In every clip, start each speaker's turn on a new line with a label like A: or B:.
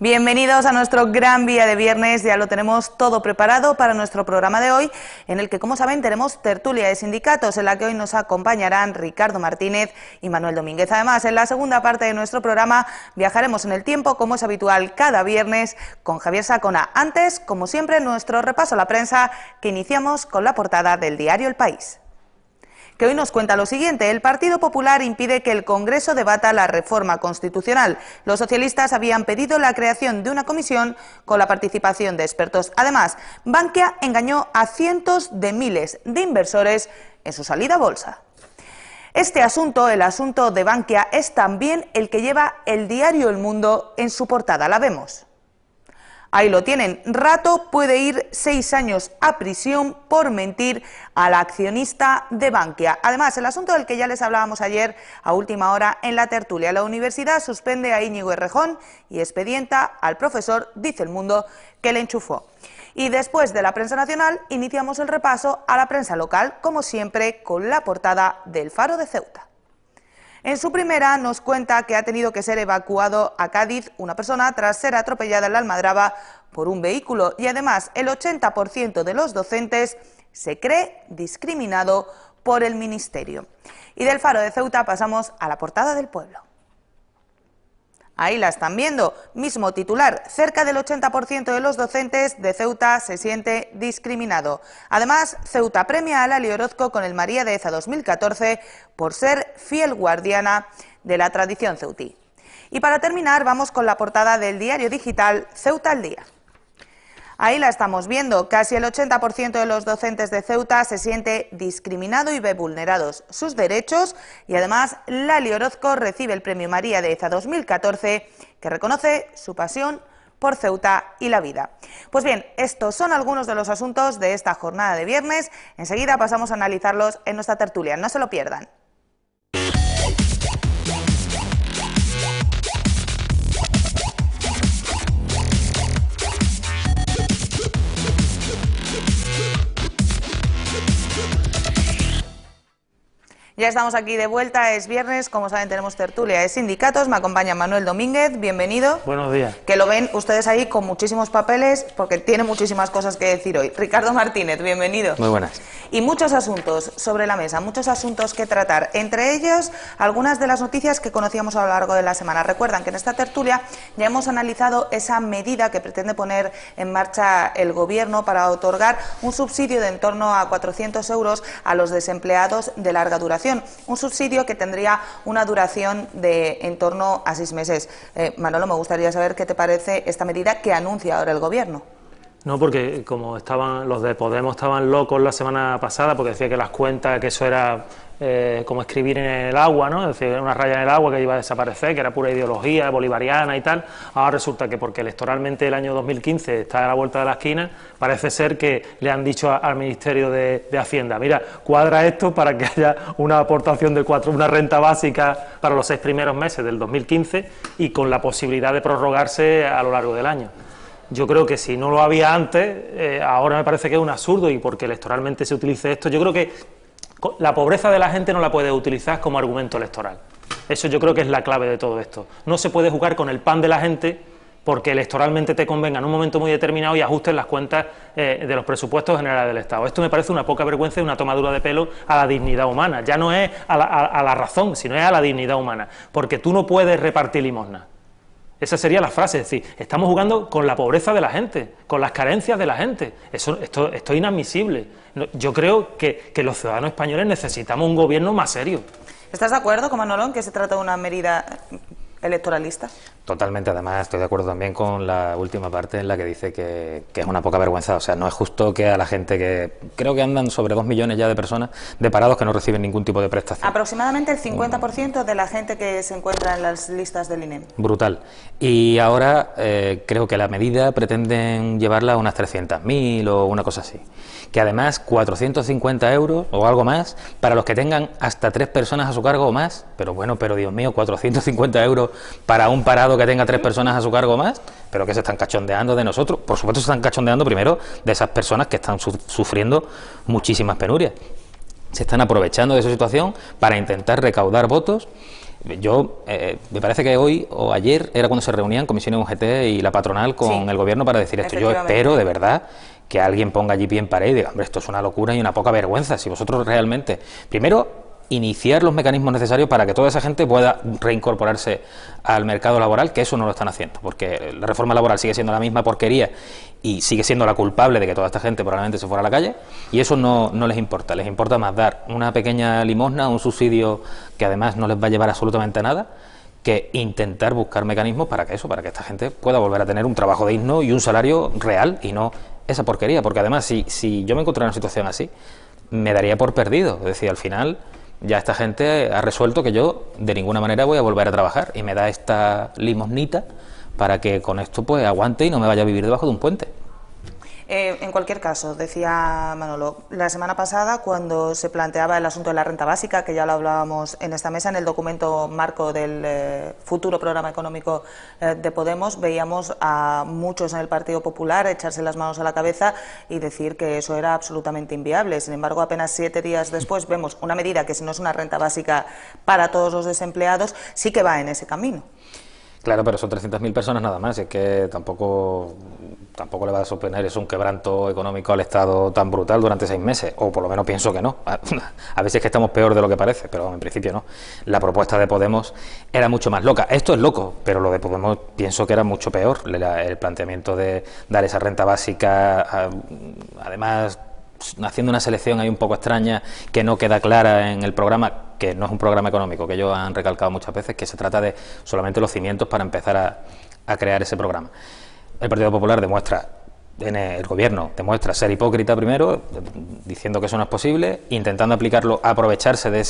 A: Bienvenidos a nuestro gran día de viernes, ya lo tenemos todo preparado para nuestro programa de hoy, en el que, como saben, tenemos tertulia de sindicatos, en la que hoy nos acompañarán Ricardo Martínez y Manuel Domínguez. Además, en la segunda parte de nuestro programa viajaremos en el tiempo, como es habitual cada viernes, con Javier Sacona. Antes, como siempre, nuestro repaso a la prensa, que iniciamos con la portada del diario El País, que hoy nos cuenta lo siguiente: el Partido Popular impide que el Congreso debata la reforma constitucional. Los socialistas habían pedido la creación de una comisión con la participación de expertos. Además, Bankia engañó a cientos de miles de inversores en su salida a bolsa. Este asunto, el asunto de Bankia, es también el que lleva el diario El Mundo en su portada. La vemos. Ahí lo tienen. Rato puede ir 6 años a prisión por mentir al accionista de Bankia. Además, el asunto del que ya les hablábamos ayer a última hora en la tertulia. La universidad suspende a Íñigo Errejón y expedienta al profesor, dice El Mundo, que le enchufó. Y después de la prensa nacional, iniciamos el repaso a la prensa local, como siempre, con la portada del Faro de Ceuta. En su primera nos cuenta que ha tenido que ser evacuado a Cádiz una persona tras ser atropellada en la Almadraba por un vehículo, y además el 80% de los docentes se cree discriminado por el Ministerio. Y del Faro de Ceuta pasamos a la portada del Pueblo. Ahí la están viendo, mismo titular: cerca del 80% de los docentes de Ceuta se siente discriminado. Además, Ceuta premia a Lali Orozco con el María Deheza 2014 por ser fiel guardiana de la tradición ceutí. Y para terminar, vamos con la portada del diario digital Ceuta al Día. Ahí la estamos viendo, casi el 80% de los docentes de Ceuta se siente discriminado y ve vulnerados sus derechos, y además Lali Orozco recibe el premio María Deheza 2014, que reconoce su pasión por Ceuta y la vida. Pues bien, estos son algunos de los asuntos de esta jornada de viernes. Enseguida pasamos a analizarlos en nuestra tertulia, no se lo pierdan. Ya estamos aquí de vuelta, es viernes, como saben tenemos tertulia de sindicatos, me acompaña Manuel Domínguez, bienvenido.
B: Buenos días.
A: Que lo ven ustedes ahí con muchísimos papeles, porque tiene muchísimas cosas que decir hoy. Ricardo Martínez, bienvenido.
B: Muy buenas.
A: Y muchos asuntos sobre la mesa, muchos asuntos que tratar, entre ellos algunas de las noticias que conocíamos a lo largo de la semana. Recuerdan que en esta tertulia ya hemos analizado esa medida que pretende poner en marcha el Gobierno para otorgar un subsidio de en torno a 400 euros a los desempleados de larga duración. Un subsidio que tendría una duración de en torno a 6 meses. Manolo, me gustaría saber qué te parece esta medida que anuncia ahora el Gobierno.
B: No, porque como los de Podemos estaban locos la semana pasada, porque decía que las cuentas, que eso era como escribir en el agua, ¿no? Es decir, una raya en el agua que iba a desaparecer, que era pura ideología bolivariana y tal. Ahora resulta que porque electoralmente el año 2015 está a la vuelta de la esquina, parece ser que le han dicho al Ministerio de Hacienda: mira, cuadra esto para que haya una aportación de una renta básica para los 6 primeros meses del 2015 y con la posibilidad de prorrogarse a lo largo del año. Yo creo que si no lo había antes, ahora me parece que es un absurdo, y porque electoralmente se utilice esto, yo creo que la pobreza de la gente no la puede utilizar como argumento electoral. Eso yo creo que es la clave de todo esto. No se puede jugar con el pan de la gente porque electoralmente te convenga en un momento muy determinado y ajustes las cuentas de los presupuestos generales del Estado. Esto me parece una poca vergüenza y una tomadura de pelo a la dignidad humana. Ya no es a la razón, sino es a la dignidad humana, porque tú no puedes repartir limosna. Esa sería la frase, es decir, estamos jugando con la pobreza de la gente, con las carencias de la gente. Esto es inadmisible. Yo creo que los ciudadanos españoles necesitamos un gobierno más serio.
A: ¿Estás de acuerdo con Manolo en que se trata de una medida electoralista?
C: Totalmente, además estoy de acuerdo también con la última parte en la que dice que es una poca vergüenza. O sea, no es justo que a la gente que creo que andan sobre 2 millones ya de personas de parados que no reciben ningún tipo de prestación.
A: Aproximadamente el 50% de la gente que se encuentra en las listas del INEM.
C: Brutal. Y ahora creo que la medida pretenden llevarla a unas 300.000 o una cosa así. Que además 450 euros o algo más para los que tengan hasta 3 personas a su cargo o más. Pero bueno, pero Dios mío, 450 euros para un parado que tenga 3 personas a su cargo o más. Pero que se están cachondeando de nosotros. Por supuesto se están cachondeando primero de esas personas que están sufriendo muchísimas penurias. Se están aprovechando de su situación para intentar recaudar votos Yo, me parece que hoy o ayer era cuando se reunían comisiones UGT y la patronal con el gobierno para decir esto. Yo espero, de verdad, que alguien ponga allí pie en pared y diga, hombre, esto es una locura y una poca vergüenza. Si vosotros realmente, primero, iniciar los mecanismos necesarios para que toda esa gente pueda reincorporarse al mercado laboral, que eso no lo están haciendo, porque la reforma laboral sigue siendo la misma porquería y sigue siendo la culpable de que toda esta gente probablemente se fuera a la calle, y eso no les importa más dar una pequeña limosna, un subsidio que además no les va a llevar absolutamente a nada, que intentar buscar mecanismos para que esta gente pueda volver a tener un trabajo digno y un salario real y no esa porquería, porque además si yo me encontrara en una situación así, me daría por perdido, es decir, al final ya esta gente ha resuelto que yo de ninguna manera voy a volver a trabajar y me da esta limosnita para que con esto pues aguante y no me vaya a vivir debajo de un puente.
A: En cualquier caso, decía Manolo, la semana pasada cuando se planteaba el asunto de la renta básica, que ya lo hablábamos en esta mesa, en el documento marco del futuro programa económico de Podemos, veíamos a muchos en el Partido Popular echarse las manos a la cabeza y decir que eso era absolutamente inviable. Sin embargo, apenas 7 días después vemos una medida que, si no es una renta básica para todos los desempleados, sí que va en ese camino.
C: Claro, pero son 300.000 personas nada más, es que tampoco le va a suponer eso un quebranto económico al Estado tan brutal durante 6 meses, o por lo menos pienso que no. A veces que estamos peor de lo que parece, pero en principio no. La propuesta de Podemos era mucho más loca. Esto es loco, pero lo de Podemos pienso que era mucho peor. El planteamiento de dar esa renta básica, además haciendo una selección ahí un poco extraña que no queda clara en el programa, que no es un programa económico, que ellos han recalcado muchas veces, que se trata de solamente los cimientos para empezar a crear ese programa. El Partido Popular el gobierno demuestra ser hipócrita primero, diciendo que eso no es posible, intentando aplicarlo, aprovecharse de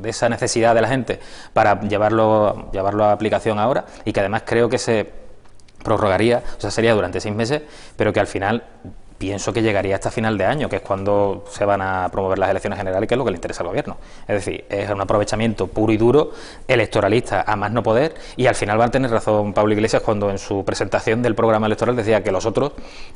C: esa necesidad de la gente para llevarlo a aplicación ahora, y que además creo que se prorrogaría, o sea, sería durante 6 meses, pero que al final pienso que llegaría hasta final de año, que es cuando se van a promover las elecciones generales, que es lo que le interesa al gobierno. Es decir, es un aprovechamiento puro y duro, electoralista a más no poder, y al final va a tener razón Pablo Iglesias cuando en su presentación del programa electoral decía que los otros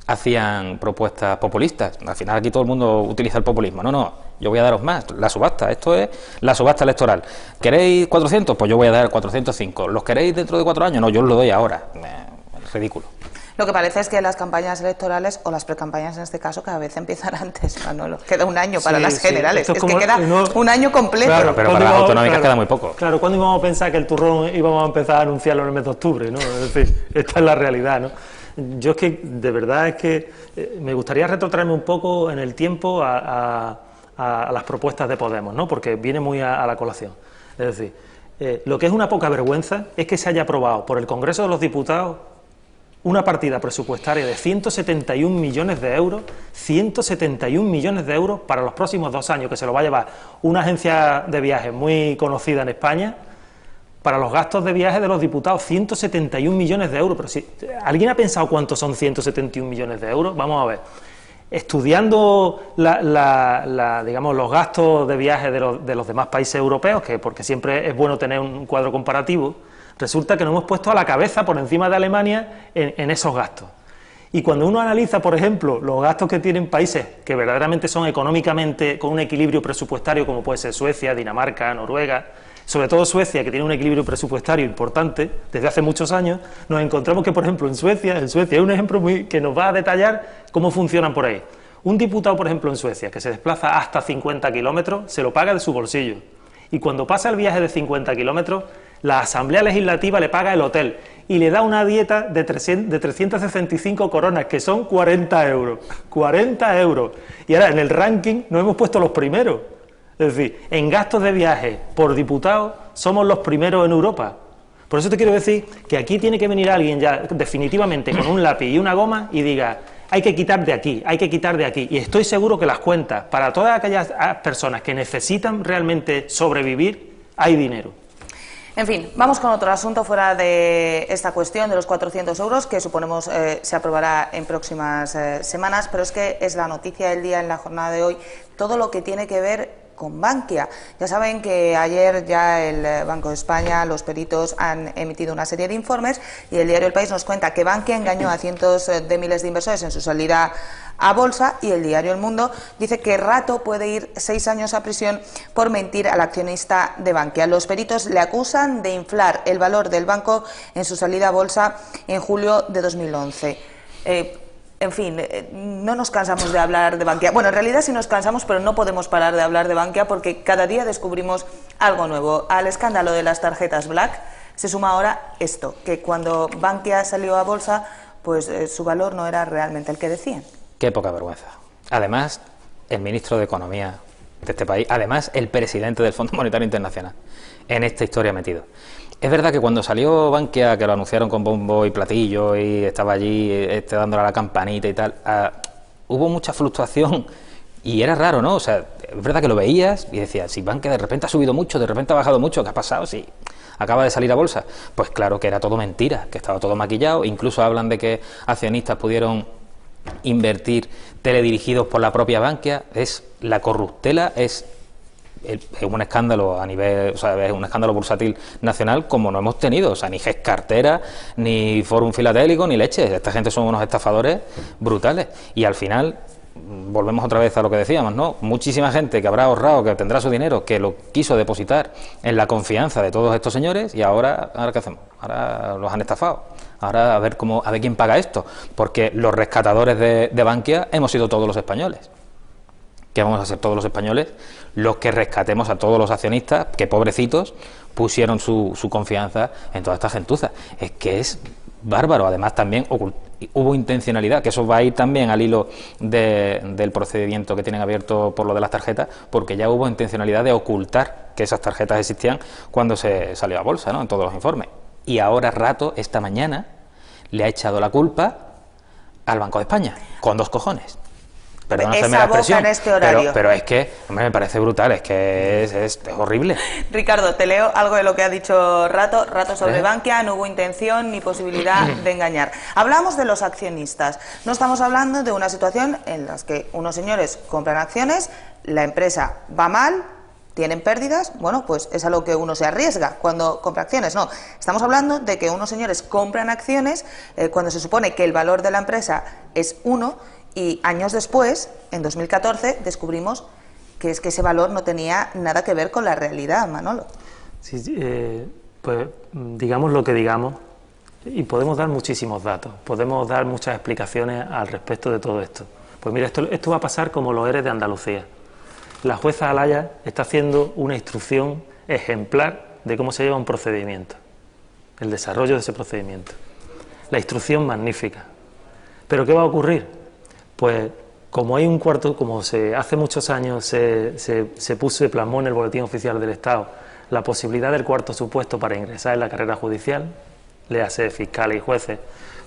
C: hacían propuestas populistas. Al final aquí todo el mundo utiliza el populismo. No, yo voy a daros más, la subasta, esto es la subasta electoral. ¿Queréis 400? Pues yo voy a dar 405. ¿Los queréis dentro de 4 años? No, yo os lo doy ahora. Es ridículo.
A: Lo que parece es que las campañas electorales, o las precampañas en este caso, cada vez empiezan antes, Manolo. Queda un año para las generales. Es que queda un año completo.
B: Claro,
C: pero para las autonómicas queda muy poco.
B: Claro, ¿cuándo íbamos a pensar que el turrón íbamos a empezar a anunciarlo en el mes de octubre, ¿no? Es decir, esta es la realidad, ¿no? Yo es que, de verdad, es que me gustaría retrotraerme un poco en el tiempo a las propuestas de Podemos, ¿no? Porque viene muy a la colación. Es decir, lo que es una poca vergüenza es que se haya aprobado por el Congreso de los Diputados una partida presupuestaria de 171 millones de euros, 171 millones de euros para los próximos 2 años, que se lo va a llevar una agencia de viajes muy conocida en España, para los gastos de viaje de los diputados, 171 millones de euros. Pero si ¿alguien ha pensado cuántos son 171 millones de euros? Vamos a ver. Estudiando digamos, los gastos de viaje de los demás países europeos, porque siempre es bueno tener un cuadro comparativo, resulta que nos hemos puesto a la cabeza por encima de Alemania en esos gastos. Y cuando uno analiza, por ejemplo, los gastos que tienen países que verdaderamente son económicamente con un equilibrio presupuestario, como puede ser Suecia, Dinamarca, Noruega, sobre todo Suecia, que tiene un equilibrio presupuestario importante desde hace muchos años, nos encontramos que, por ejemplo, en Suecia es un ejemplo que nos va a detallar cómo funcionan por ahí. Un diputado, por ejemplo, en Suecia, que se desplaza hasta 50 kilómetros, se lo paga de su bolsillo. Y cuando pasa el viaje de 50 kilómetros, la Asamblea Legislativa le paga el hotel y le da una dieta de 365 coronas, que son 40 euros. 40 euros. Y ahora, en el ranking, nos hemos puesto los primeros. Es decir, en gastos de viaje por diputado, somos los primeros en Europa. Por eso te quiero decir que aquí tiene que venir alguien ya definitivamente con un lápiz y una goma y diga: hay que quitar de aquí, hay que quitar de aquí. Y estoy seguro que las cuentas, para todas aquellas personas que necesitan realmente sobrevivir, hay dinero.
A: En fin, vamos con otro asunto fuera de esta cuestión de los 400 euros, que suponemos se aprobará en próximas semanas, pero es que es la noticia del día en la jornada de hoy, todo lo que tiene que ver con Bankia. Ya saben que ayer ya el Banco de España, los peritos han emitido una serie de informes y el diario El País nos cuenta que Bankia engañó a cientos de miles de inversores en su salida a bolsa, y el diario El Mundo dice que Rato puede ir 6 años a prisión por mentir al accionista de Bankia. Los peritos le acusan de inflar el valor del banco en su salida a bolsa en julio de 2011. En fin, no nos cansamos de hablar de Bankia. Bueno, en realidad sí nos cansamos, pero no podemos parar de hablar de Bankia porque cada día descubrimos algo nuevo. Al escándalo de las tarjetas Black se suma ahora esto, que cuando Bankia salió a bolsa, pues su valor no era realmente el que decían.
C: Qué poca vergüenza. Además, el ministro de Economía de este país, además el presidente del Fondo Monetario Internacional, en esta historia metido. Es verdad que cuando salió Bankia, que lo anunciaron con bombo y platillo y estaba allí dándole a la campanita y tal, hubo mucha fluctuación y era raro, ¿no? O sea, es verdad que lo veías y decías, si Bankia de repente ha subido mucho, de repente ha bajado mucho, ¿qué ha pasado? Sí, acaba de salir a bolsa. Pues claro que era todo mentira, que estaba todo maquillado. Incluso hablan de que accionistas pudieron invertir teledirigidos por la propia Bankia. Es la corruptela, es un escándalo a nivel, o sea, es un escándalo bursátil nacional como no hemos tenido. O sea, ni GES Cartera, ni Fórum Filatélico, ni leche. Esta gente son unos estafadores brutales. Y al final volvemos otra vez a lo que decíamos, ¿no? Muchísima gente que habrá ahorrado, que tendrá su dinero, que lo quiso depositar en la confianza de todos estos señores, y ahora ¿qué hacemos? Ahora los han estafado. Ahora a ver quién paga esto, porque los rescatadores de Bankia hemos sido todos los españoles. ¿Qué vamos a hacer todos los españoles? Los que rescatemos a todos los accionistas, que pobrecitos pusieron su confianza en toda esta gentuza. Es que es bárbaro. Además también hubo intencionalidad, que eso va a ir también al hilo del procedimiento que tienen abierto por lo de las tarjetas, porque ya hubo intencionalidad de ocultar que esas tarjetas existían cuando se salió a bolsa, ¿no? En todos los informes. Y ahora Rato, esta mañana, le ha echado la culpa al Banco de España, con 2 cojones. Perdóname la expresión,
A: en este horario.
C: pero es que, hombre, me parece brutal, es que es horrible.
A: Ricardo, te leo algo de lo que ha dicho Rato sobre Bankia. No hubo intención ni posibilidad de engañar. Hablamos de los accionistas. No estamos hablando de una situación en la que unos señores compran acciones, la empresa va mal, tienen pérdidas, bueno, pues es a lo que uno se arriesga cuando compra acciones. No, estamos hablando de que unos señores compran acciones cuando se supone que el valor de la empresa es 1, y años después, en 2014, descubrimos que es que ese valor no tenía nada que ver con la realidad, Manolo.
B: Sí, pues digamos lo que digamos, y podemos dar muchísimos datos, podemos dar muchas explicaciones al respecto de todo esto. Pues mira, esto va a pasar como los ERE de Andalucía. La jueza Alaya está haciendo una instrucción ejemplar de cómo se lleva un procedimiento, el desarrollo de ese procedimiento. La instrucción magnífica. ¿Pero qué va a ocurrir? Pues como hay un cuarto, como hace muchos años se plasmó en el Boletín Oficial del Estado la posibilidad del cuarto supuesto para ingresar en la carrera judicial, léase fiscales y jueces.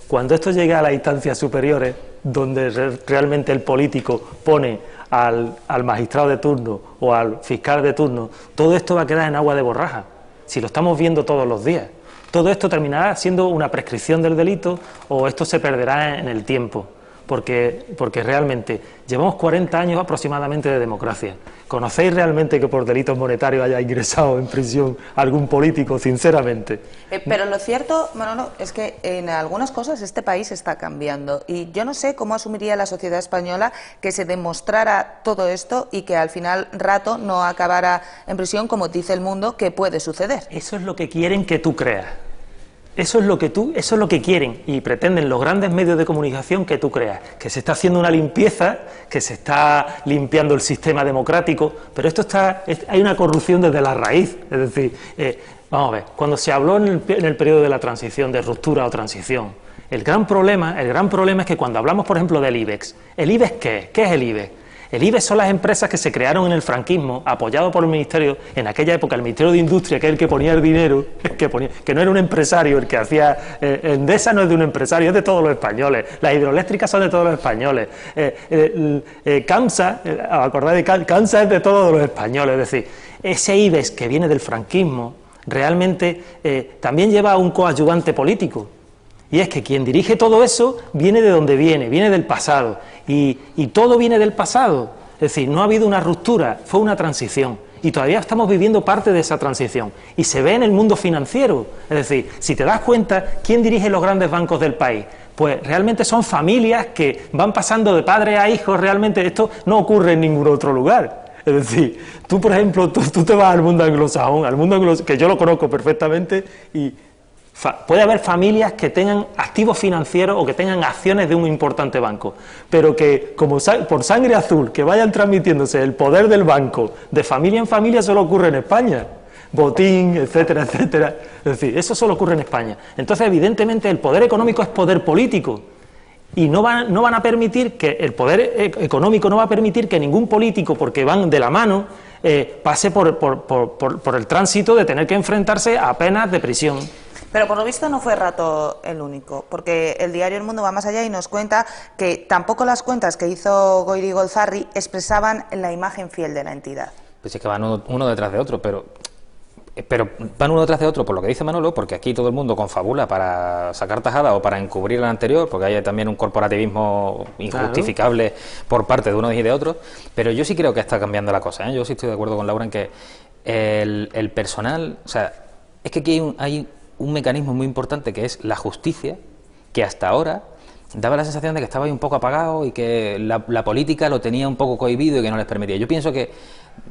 B: Cuando esto llegue a las instancias superiores, donde realmente el político pone al magistrado de turno o al fiscal de turno, todo esto va a quedar en agua de borraja, si lo estamos viendo todos los días. Todo esto terminará siendo una prescripción del delito, o esto se perderá en el tiempo, porque realmente llevamos 40 años aproximadamente de democracia. ¿Conocéis realmente que por delitos monetarios haya ingresado en prisión algún político, sinceramente?
A: Pero lo cierto, Manolo, es que en algunas cosas este país está cambiando, y yo no sé cómo asumiría la sociedad española que se demostrara todo esto y que al final Rato no acabara en prisión, como dice El Mundo que puede suceder.
B: Eso es lo que quieren que tú creas. Eso es lo que quieren y pretenden los grandes medios de comunicación que tú creas, que se está haciendo una limpieza, que se está limpiando el sistema democrático, pero hay una corrupción desde la raíz. Es decir, vamos a ver, cuando se habló en el periodo de la transición, de ruptura o transición, el gran problema es que cuando hablamos, por ejemplo, del IBEX, ¿el IBEX qué es? ¿Qué es el IBEX? El IBEX son las empresas que se crearon en el franquismo, apoyado por el Ministerio, en aquella época el Ministerio de Industria, que es el que ponía el dinero, que no era un empresario el que hacía. Endesa no es de un empresario, es de todos los españoles. Las hidroeléctricas son de todos los españoles. CAMSA, acordáis de CAMSA, es de todos los españoles. Es decir, ese IBEX que viene del franquismo realmente también lleva a un coadyuvante político. Y es que quien dirige todo eso viene de donde viene del pasado. Y todo viene del pasado. Es decir, no ha habido una ruptura, fue una transición. Y todavía estamos viviendo parte de esa transición. Y se ve en el mundo financiero. Es decir, si te das cuenta, ¿quién dirige los grandes bancos del país? Pues realmente son familias que van pasando de padre a hijo. Realmente esto no ocurre en ningún otro lugar. Es decir, tú, por ejemplo, tú te vas al mundo anglosajón, que yo lo conozco perfectamente, y puede haber familias que tengan activos financieros o que tengan acciones de un importante banco, pero que como por sangre azul que vayan transmitiéndose el poder del banco de familia en familia solo ocurre en España. Botín, etcétera, etcétera. Es decir, eso solo ocurre en España. Entonces, evidentemente, el poder económico es poder político. Y no van a permitir que el poder económico no va a permitir que ningún político, porque van de la mano, pase por el tránsito de tener que enfrentarse a penas de prisión.
A: Pero por lo visto no fue Rato el único, porque el diario El Mundo va más allá y nos cuenta que tampoco las cuentas que hizo Goyri Golzarri expresaban la imagen fiel de la entidad.
C: Pues es que van uno detrás de otro, pero van uno detrás de otro por lo que dice Manolo, porque aquí todo el mundo confabula para sacar tajada o para encubrir el anterior, porque hay también un corporativismo injustificable por parte de unos y de otros, pero yo sí creo que está cambiando la cosa, ¿eh? Yo sí estoy de acuerdo con Laura en que el personal, o sea, es que aquí hay un mecanismo muy importante que es la justicia, que hasta ahora daba la sensación de que estaba ahí un poco apagado y que la política lo tenía un poco cohibido y que no les permitía. Yo pienso que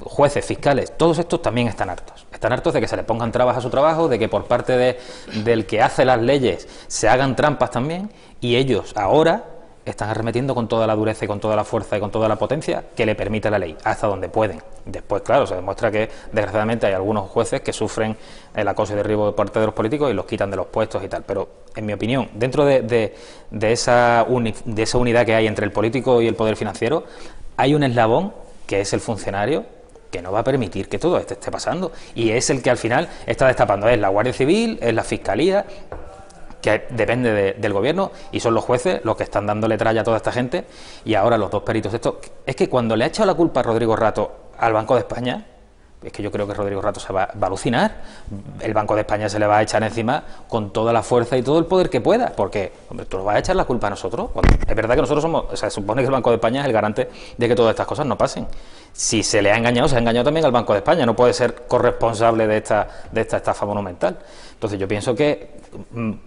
C: jueces, fiscales, todos estos también están hartos de que se les pongan trabas a su trabajo, de que por parte del que hace las leyes se hagan trampas también, y ellos ahora están arremetiendo con toda la dureza y con toda la fuerza y con toda la potencia que le permite la ley, hasta donde pueden. Después, claro, se demuestra que desgraciadamente hay algunos jueces que sufren el acoso y derribo de parte de los políticos y los quitan de los puestos y tal, pero en mi opinión, dentro de esa unidad que hay entre el político y el poder financiero, hay un eslabón que es el funcionario, que no va a permitir que todo esto esté pasando, y es el que al final está destapando, es la Guardia Civil, es la Fiscalía, que depende del gobierno, y son los jueces los que están dándole tralla a toda esta gente, y ahora los dos peritos estos. Es que cuando le ha echado la culpa a Rodrigo Rato al Banco de España, es que yo creo que Rodrigo Rato se va a alucinar. El Banco de España se le va a echar encima con toda la fuerza y todo el poder que pueda, porque, hombre, tú nos vas a echar la culpa a nosotros. Es verdad que nosotros somos, o sea, se supone que el Banco de España es el garante de que todas estas cosas no pasen. Si se le ha engañado, se ha engañado también al Banco de España, no puede ser corresponsable de esta estafa monumental. Entonces yo pienso que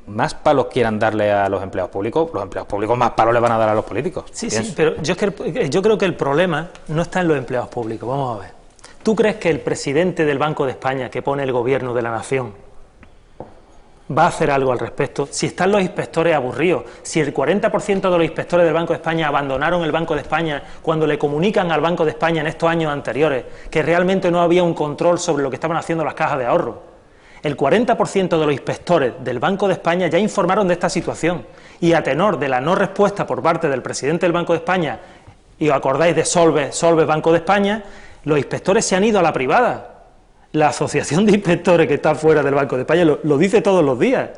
C: más palos quieran darle a los empleados públicos más palos le van a dar a los políticos.
B: Sí, pero yo creo que el problema no está en los empleados públicos. Vamos a ver. ¿Tú crees que el presidente del Banco de España, que pone el gobierno de la nación, va a hacer algo al respecto? Si están los inspectores aburridos, si el 40% de los inspectores del Banco de España abandonaron el Banco de España cuando le comunican al Banco de España en estos años anteriores que realmente no había un control sobre lo que estaban haciendo las cajas de ahorro. El 40% de los inspectores del Banco de España ya informaron de esta situación, y a tenor de la no respuesta por parte del presidente del Banco de España, y os acordáis de Solves Banco de España, los inspectores se han ido a la privada. La asociación de inspectores que está fuera del Banco de España lo dice todos los días,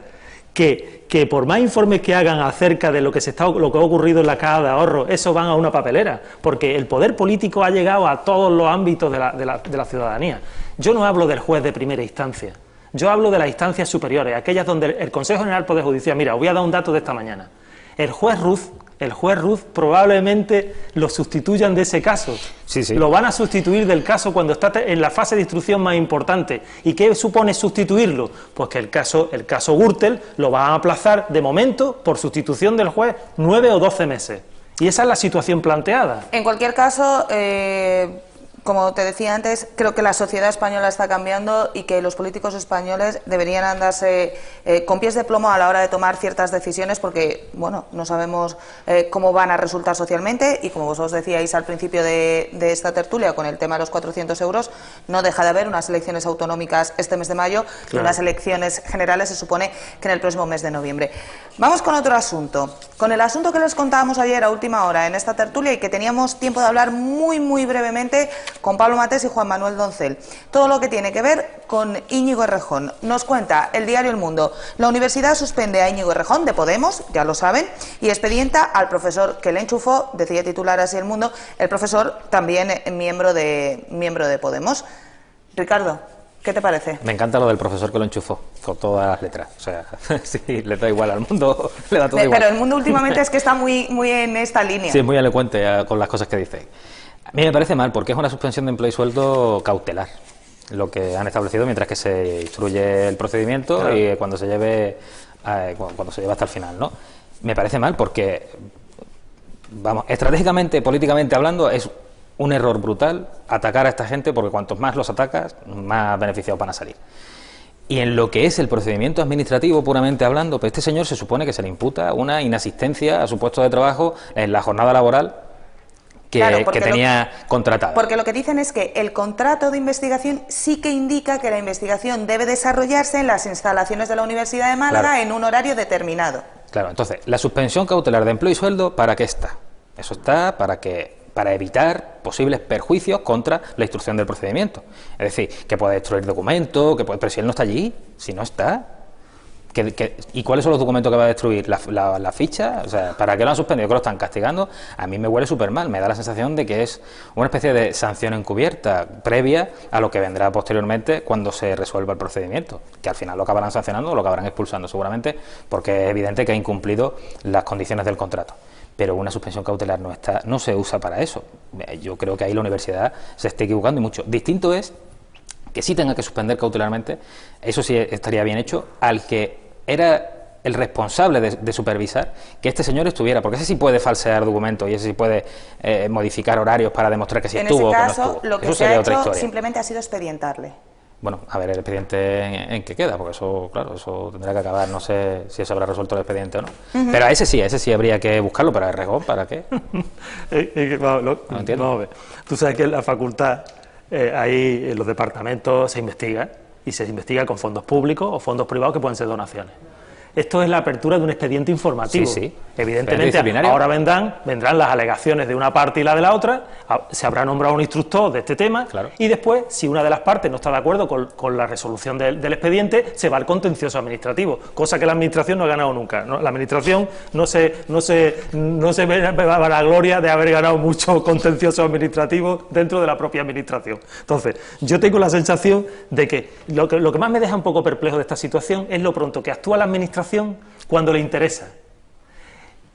B: que por más informes que hagan acerca de lo que ha ocurrido en la caja de ahorro, eso van a una papelera, porque el poder político ha llegado a todos los ámbitos de la ciudadanía. Yo no hablo del juez de primera instancia, yo hablo de las instancias superiores, aquellas donde el Consejo General del Poder Judicial, mira, os voy a dar un dato de esta mañana. El juez Ruz probablemente lo sustituyan de ese caso.
C: Sí.
B: Lo van a sustituir del caso cuando está en la fase de instrucción más importante. ¿Y qué supone sustituirlo? Pues que el caso Gürtel lo van a aplazar de momento por sustitución del juez 9 o 12 meses. Y esa es la situación planteada.
A: En cualquier caso, como te decía antes, creo que la sociedad española está cambiando y que los políticos españoles deberían andarse con pies de plomo a la hora de tomar ciertas decisiones, porque, bueno, no sabemos cómo van a resultar socialmente, y como vosotros decíais al principio de esta tertulia con el tema de los 400 euros, no deja de haber unas elecciones autonómicas este mes de mayo, claro, y unas elecciones generales se supone que en el próximo mes de noviembre. Vamos con otro asunto, con el asunto que les contábamos ayer a última hora en esta tertulia y que teníamos tiempo de hablar muy brevemente con Pablo Matés y Juan Manuel Doncel. Todo lo que tiene que ver con Íñigo Errejón. Nos cuenta el diario El Mundo: la universidad suspende a Íñigo Errejón, de Podemos, ya lo saben, y expedienta al profesor que le enchufó, decía titular así El Mundo, el profesor también miembro de Podemos. Ricardo, ¿qué te parece?
C: Me encanta lo del profesor que lo enchufó, con todas las letras. O sea, sí, le da igual al Mundo, le da todo igual.
A: Pero El Mundo últimamente es que está muy en esta línea.
C: Sí, es muy elocuente con las cosas que dice. A mí me parece mal, porque es una suspensión de empleo y sueldo cautelar, lo que han establecido mientras que se instruye el procedimiento, claro, y cuando se lleve hasta el final, ¿no? Me parece mal porque, vamos, estratégicamente, políticamente hablando, es un error brutal atacar a esta gente, porque cuantos más los atacas, más beneficiados van a salir. Y en lo que es el procedimiento administrativo, puramente hablando, pues este señor se supone que se le imputa una inasistencia a su puesto de trabajo en la jornada laboral que tenía contratada.
A: Porque lo que dicen es que el contrato de investigación sí que indica que la investigación debe desarrollarse en las instalaciones de la Universidad de Málaga, claro, en un horario determinado.
C: Claro, entonces, la suspensión cautelar de empleo y sueldo, ¿para qué está? Eso está para evitar posibles perjuicios contra la instrucción del procedimiento. Es decir, que puede destruir documentos, pero si él no está allí, si no está... ¿Y cuáles son los documentos que va a destruir? ¿La ficha? O sea, ¿para qué lo han suspendido? ¿Que lo están castigando? A mí me huele súper mal. Me da la sensación de que es una especie de sanción encubierta previa a lo que vendrá posteriormente cuando se resuelva el procedimiento. Que al final lo acabarán sancionando o lo acabarán expulsando seguramente, porque es evidente que ha incumplido las condiciones del contrato. Pero una suspensión cautelar no se usa para eso. Yo creo que ahí la universidad se está equivocando y mucho. Distinto es que sí tenga que suspender cautelarmente, eso sí estaría bien hecho, al que era el responsable de supervisar que este señor estuviera, porque ese sí puede falsear documentos y ese sí puede modificar horarios para demostrar que sí estuvo o que no estuvo.
A: En ese caso, lo que se ha hecho simplemente ha sido expedientarle.
C: Bueno, a ver el expediente en qué queda, porque eso, claro, eso tendrá que acabar, no sé si eso habrá resuelto el expediente o no. Pero a ese sí habría que buscarlo, pero a Errejón, ¿para qué?
B: No entiendo. Vamos a ver. Tú sabes que en la facultad, ahí en los departamentos se investiga, y se investiga con fondos públicos o fondos privados que pueden ser donaciones. Esto es la apertura de un expediente informativo. Sí, sí. Evidentemente, ahora vendrán las alegaciones de una parte y la de la otra, se habrá nombrado un instructor de este tema, claro, y después, si una de las partes no está de acuerdo con la resolución del expediente, se va al contencioso administrativo, cosa que la Administración no ha ganado nunca, ¿no? La Administración no se ve la gloria de haber ganado mucho contencioso administrativo dentro de la propia Administración. Entonces, yo tengo la sensación de que lo que más me deja un poco perplejo de esta situación es lo pronto que actúa la Administración cuando le interesa.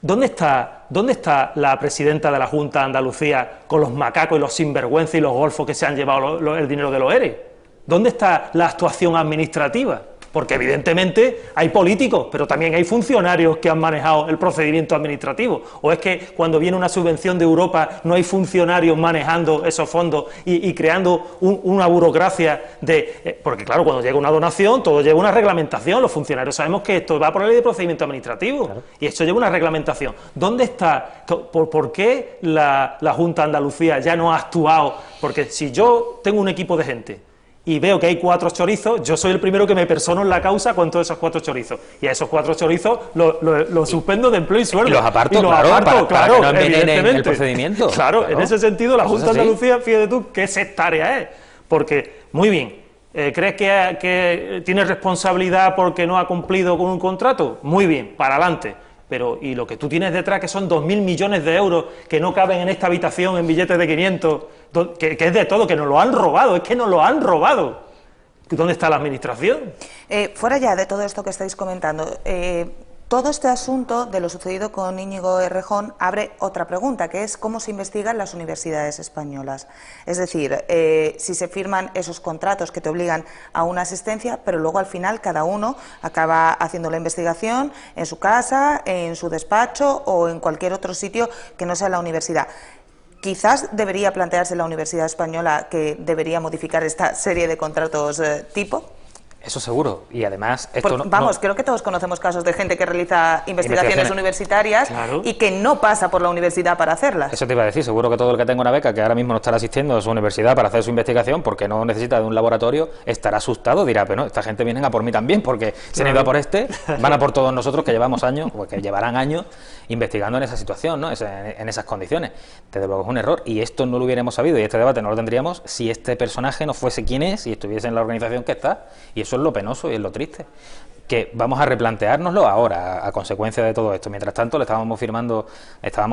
B: ¿Dónde está la presidenta de la Junta de Andalucía con los macacos y los sinvergüenza y los golfos que se han llevado el dinero de los ERE? ¿Dónde está la actuación administrativa? Porque evidentemente hay políticos, pero también hay funcionarios que han manejado el procedimiento administrativo. ¿O es que cuando viene una subvención de Europa no hay funcionarios manejando esos fondos y creando una burocracia de... porque claro, cuando llega una donación todo lleva una reglamentación, los funcionarios sabemos que esto va por la ley de procedimiento administrativo, claro, y esto lleva una reglamentación. ¿Dónde está? ¿Por qué la Junta de Andalucía ya no ha actuado? Porque si yo tengo un equipo de gente y veo que hay 4 chorizos, yo soy el primero que me persono en la causa con todos esos 4 chorizos. Y a esos 4 chorizos los suspendo de empleo y sueldo.
C: Y los aparto, claro, para que no envenenen el procedimiento.
B: Claro, en ese sentido la Junta de Andalucía, fíjate tú, qué sectaria es. Porque, muy bien, ¿crees que tiene responsabilidad porque no ha cumplido con un contrato? Muy bien, para adelante. Pero, y lo que tú tienes detrás, que son 2.000 millones de euros que no caben en esta habitación en billetes de 500, que es de todo, que nos lo han robado, es que nos lo han robado. ¿Dónde está la Administración?
A: Fuera ya de todo esto que estáis comentando, todo este asunto de lo sucedido con Íñigo Errejón abre otra pregunta, que es cómo se investigan las universidades españolas. Es decir, si se firman esos contratos que te obligan a una asistencia, pero luego al final cada uno acaba haciendo la investigación en su casa, en su despacho o en cualquier otro sitio que no sea la universidad. Quizás debería plantearse la Universidad Española que debería modificar esta serie de contratos tipo.
C: Eso seguro, y además...
A: creo que todos conocemos casos de gente que realiza investigaciones universitarias, claro, y que no pasa por la universidad para hacerlas.
C: Eso te iba a decir, seguro que todo el que tenga una beca, que ahora mismo no estará asistiendo a su universidad para hacer su investigación, porque no necesita de un laboratorio, estará asustado, dirá, pero no, esta gente viene a por mí también, porque si no iba por van a por todos nosotros que llevamos años, o que llevarán años, investigando en esa situación, ¿no? En esas condiciones. Desde luego es un error, y esto no lo hubiéramos sabido, y este debate no lo tendríamos si este personaje no fuese quien es y estuviese en la organización que está, y eso es lo penoso y es lo triste, que vamos a replanteárnoslo ahora a consecuencia de todo esto. Mientras tanto le estábamos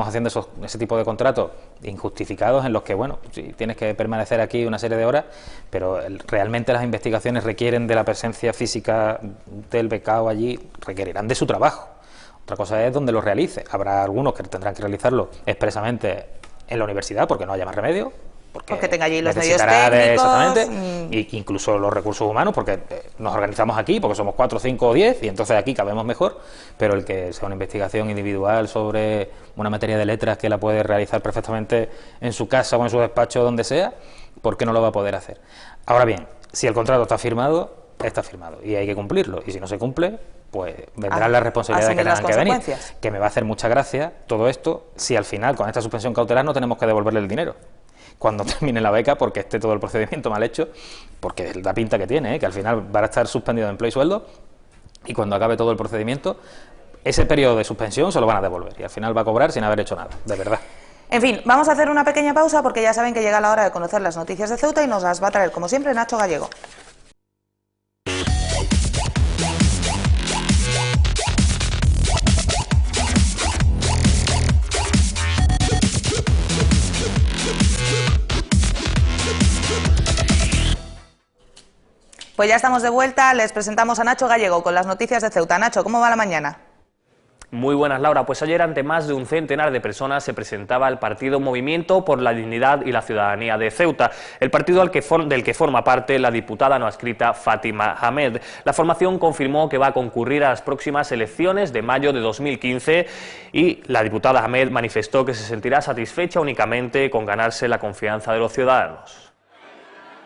C: haciendo ese tipo de contratos injustificados en los que, bueno, sí, tienes que permanecer aquí una serie de horas, pero realmente las investigaciones requieren de la presencia física del becado allí, requerirán de su trabajo. Otra cosa es donde lo realice. Habrá algunos que tendrán que realizarlo expresamente en la universidad, porque no haya más remedio, porque
A: tenga allí los medios
C: necesitará
A: técnicos,
C: exactamente, y incluso los recursos humanos, porque nos organizamos aquí, porque somos 4, 5 o 10, y entonces aquí cabemos mejor, pero el que sea una investigación individual sobre una materia de letras que la puede realizar perfectamente en su casa o en su despacho, donde sea, ¿por qué no lo va a poder hacer? Ahora bien, si el contrato está firmado y hay que cumplirlo, y si no se cumple, pues vendrán las responsabilidades que tengan que venir. Que me va a hacer mucha gracia todo esto si al final con esta suspensión cautelar no tenemos que devolverle el dinero cuando termine la beca, porque esté todo el procedimiento mal hecho, porque da pinta que tiene, que al final va a estar suspendido de empleo y sueldo, y cuando acabe todo el procedimiento, ese periodo de suspensión se lo van a devolver, y al final va a cobrar sin haber hecho nada, de verdad.
A: En fin, vamos a hacer una pequeña pausa porque ya saben que llega la hora de conocer las noticias de Ceuta y nos las va a traer, como siempre, Nacho Gallego. Pues ya estamos de vuelta, les presentamos a Nacho Gallego con las noticias de Ceuta. Nacho, ¿cómo va la mañana?
D: Muy buenas, Laura. Pues ayer ante más de un centenar de personas se presentaba el partido Movimiento por la Dignidad y la Ciudadanía de Ceuta, el partido del que forma parte la diputada no adscrita Fátima Hamed. La formación confirmó que va a concurrir a las próximas elecciones de mayo de 2015 y la diputada Hamed manifestó que se sentirá satisfecha únicamente con ganarse la confianza de los ciudadanos.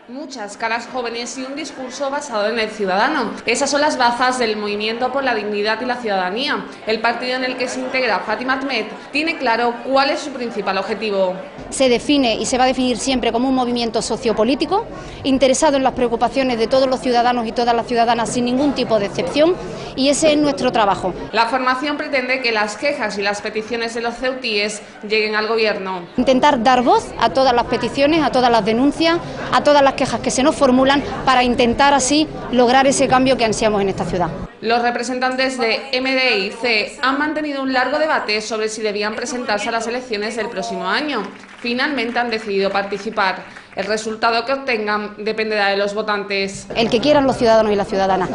E: Muchas caras jóvenes y un discurso basado en el ciudadano. Esas son las bazas del Movimiento por la Dignidad y la Ciudadanía. El partido en el que se integra Fátima Hamed tiene claro cuál es su principal objetivo.
F: Se define y se va a definir siempre como un movimiento sociopolítico, interesado en las preocupaciones de todos los ciudadanos y todas las ciudadanas sin ningún tipo de excepción, y ese es nuestro trabajo.
E: La formación pretende que las quejas y las peticiones de los ceutíes lleguen al gobierno.
F: Intentar dar voz a todas las peticiones, a todas las denuncias, a todas las quejas que se nos formulan para intentar así lograr ese cambio que ansiamos en esta ciudad.
E: Los representantes de MDI-C han mantenido un largo debate sobre si debían presentarse a las elecciones del próximo año. Finalmente han decidido participar. El resultado que obtengan dependerá de los votantes.
F: El que quieran los ciudadanos y las ciudadanas.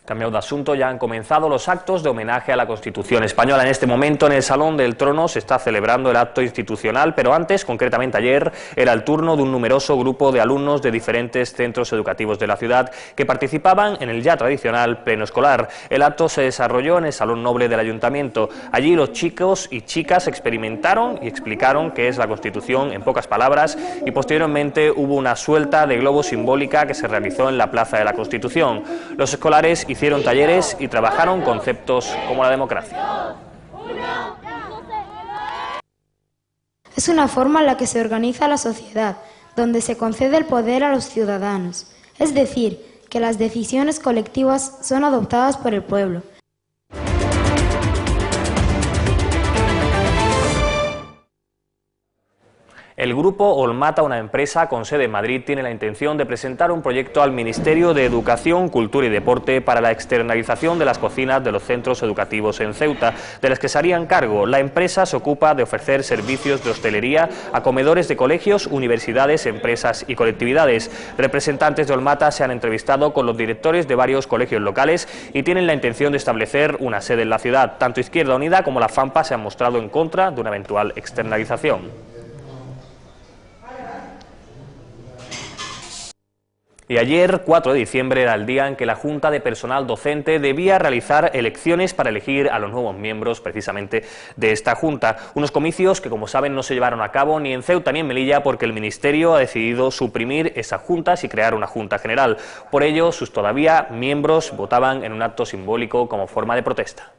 D: Cambiado de asunto, ya han comenzado los actos de homenaje a la Constitución española. En este momento, en el Salón del Trono se está celebrando el acto institucional, pero antes, concretamente ayer, era el turno de un numeroso grupo de alumnos de diferentes centros educativos de la ciudad que participaban en el ya tradicional pleno escolar. El acto se desarrolló en el Salón Noble del Ayuntamiento. Allí los chicos y chicas experimentaron y explicaron qué es la Constitución en pocas palabras, y posteriormente hubo una suelta de globos simbólica que se realizó en la Plaza de la Constitución. Los escolares hicieron talleres y trabajaron conceptos como la democracia.
G: Es una forma en la que se organiza la sociedad, donde se concede el poder a los ciudadanos, es decir, que las decisiones colectivas son adoptadas por el pueblo.
D: El grupo Olmata, una empresa con sede en Madrid, tiene la intención de presentar un proyecto al Ministerio de Educación, Cultura y Deporte para la externalización de las cocinas de los centros educativos en Ceuta, de las que se harían cargo. La empresa se ocupa de ofrecer servicios de hostelería a comedores de colegios, universidades, empresas y colectividades. Representantes de Olmata se han entrevistado con los directores de varios colegios locales y tienen la intención de establecer una sede en la ciudad. Tanto Izquierda Unida como la FAMPA se han mostrado en contra de una eventual externalización. Y ayer, 4 de diciembre, era el día en que la Junta de Personal Docente debía realizar elecciones para elegir a los nuevos miembros precisamente de esta Junta. Unos comicios que, como saben, no se llevaron a cabo ni en Ceuta ni en Melilla porque el Ministerio ha decidido suprimir esas juntas y crear una Junta General. Por ello, sus todavía miembros votaban en un acto simbólico como forma de protesta.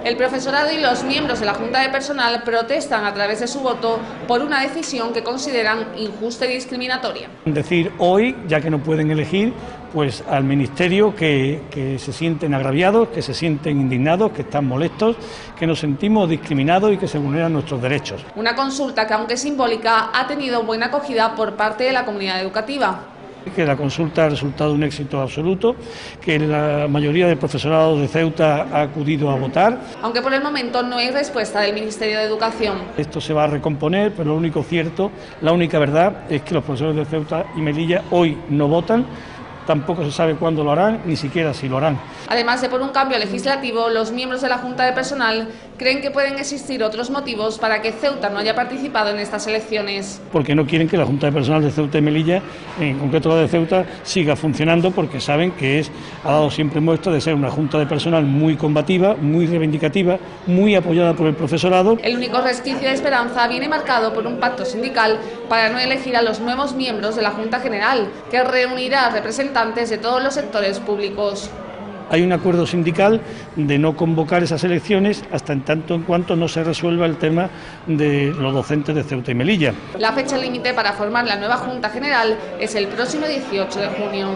E: El profesorado y los miembros de la Junta de Personal protestan a través de su voto por una decisión que consideran injusta y discriminatoria.
H: Decir hoy, ya que no pueden elegir, pues al Ministerio que se sienten agraviados, que se sienten indignados, que están molestos, que nos sentimos discriminados y que se vulneran nuestros derechos.
E: Una consulta que, aunque simbólica, ha tenido buena acogida por parte de la comunidad educativa.
H: Que la consulta ha resultado un éxito absoluto, que la mayoría del profesorado de Ceuta ha acudido a votar.
E: Aunque por el momento no hay respuesta del Ministerio de Educación.
H: Esto se va a recomponer, pero lo único cierto, la única verdad es que los profesores de Ceuta y Melilla hoy no votan tampoco se sabe cuándo lo harán, ni siquiera si lo harán.
E: Además de por un cambio legislativo, los miembros de la Junta de Personal creen que pueden existir otros motivos para que Ceuta no haya participado en estas elecciones.
H: Porque no quieren que la Junta de Personal de Ceuta y Melilla, en concreto la de Ceuta, siga funcionando, porque saben que ha dado siempre muestra de ser una Junta de Personal muy combativa, muy reivindicativa, muy apoyada por el profesorado.
E: El único resquicio de esperanza viene marcado por un pacto sindical para no elegir a los nuevos miembros de la Junta General, que reunirá a representantes de todos los sectores públicos.
H: Hay un acuerdo sindical de no convocar esas elecciones hasta en tanto en cuanto no se resuelva el tema de los docentes de Ceuta y Melilla.
E: La fecha límite para formar la nueva Junta General es el próximo 18 de junio.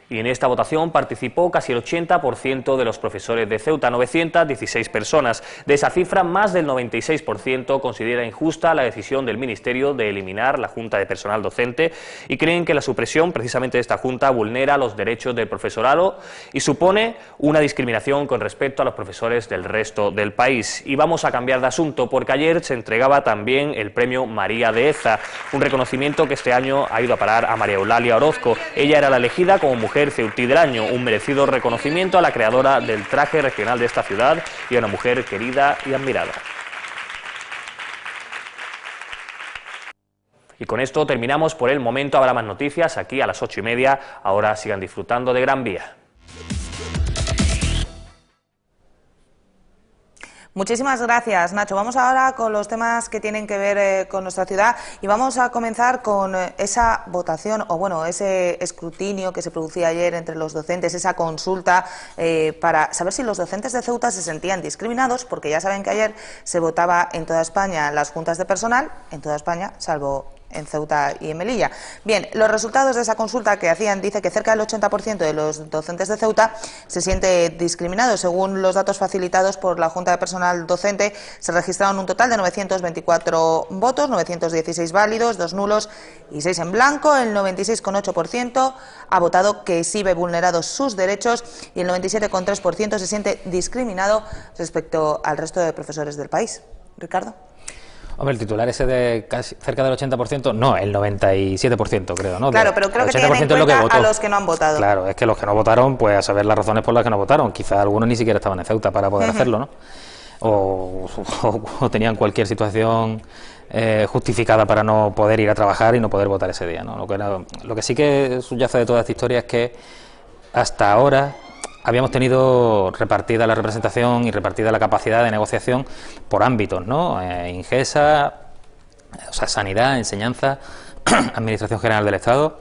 D: Y en esta votación participó casi el 80% de los profesores de Ceuta, 916 personas. De esa cifra, más del 96% considera injusta la decisión del Ministerio de eliminar la Junta de Personal Docente y creen que la supresión precisamente de esta Junta vulnera los derechos del profesorado y supone una discriminación con respecto a los profesores del resto del país. Y vamos a cambiar de asunto porque ayer se entregaba también el premio María Deheza, un reconocimiento que este año ha ido a parar a María Eulalia Orozco. Ella era la elegida como mujer ceutí del año, un merecido reconocimiento a la creadora del traje regional de esta ciudad y a una mujer querida y admirada. Y con esto terminamos por el momento. Habrá más noticias aquí a las 8:30. Ahora sigan disfrutando de Gran Vía.
A: Muchísimas gracias, Nacho. Vamos ahora con los temas que tienen que ver con nuestra ciudad y vamos a comenzar con esa votación, o bueno, ese escrutinio que se producía ayer entre los docentes, esa consulta para saber si los docentes de Ceuta se sentían discriminados, porque ya saben que ayer se votaba en toda España las juntas de personal, en toda España, salvo en Ceuta y en Melilla. Bien, los resultados de esa consulta que hacían dice que cerca del 80% de los docentes de Ceuta se siente discriminado. Según los datos facilitados por la Junta de Personal Docente, se registraron un total de 924 votos, 916 válidos, 2 nulos y 6 en blanco. El 96,8% ha votado que sí ve vulnerados sus derechos y el 97,3% se siente discriminado respecto al resto de profesores del país. Ricardo.
C: Hombre, el titular ese de casi cerca del 80%, no, el 97% creo, ¿no?
A: Claro, pero creo que tienen en cuenta a los que no han votado.
C: Claro, es que los que no votaron, pues a saber las razones por las que no votaron. Quizás algunos ni siquiera estaban en Ceuta para poder hacerlo, ¿no? O tenían cualquier situación justificada para no poder ir a trabajar y no poder votar ese día, ¿no? Lo que sí que subyace de toda esta historia es que hasta ahora habíamos tenido repartida la representación y repartida la capacidad de negociación por ámbitos, ¿no? Ingesa, o sea, sanidad, enseñanza, Administración General del Estado,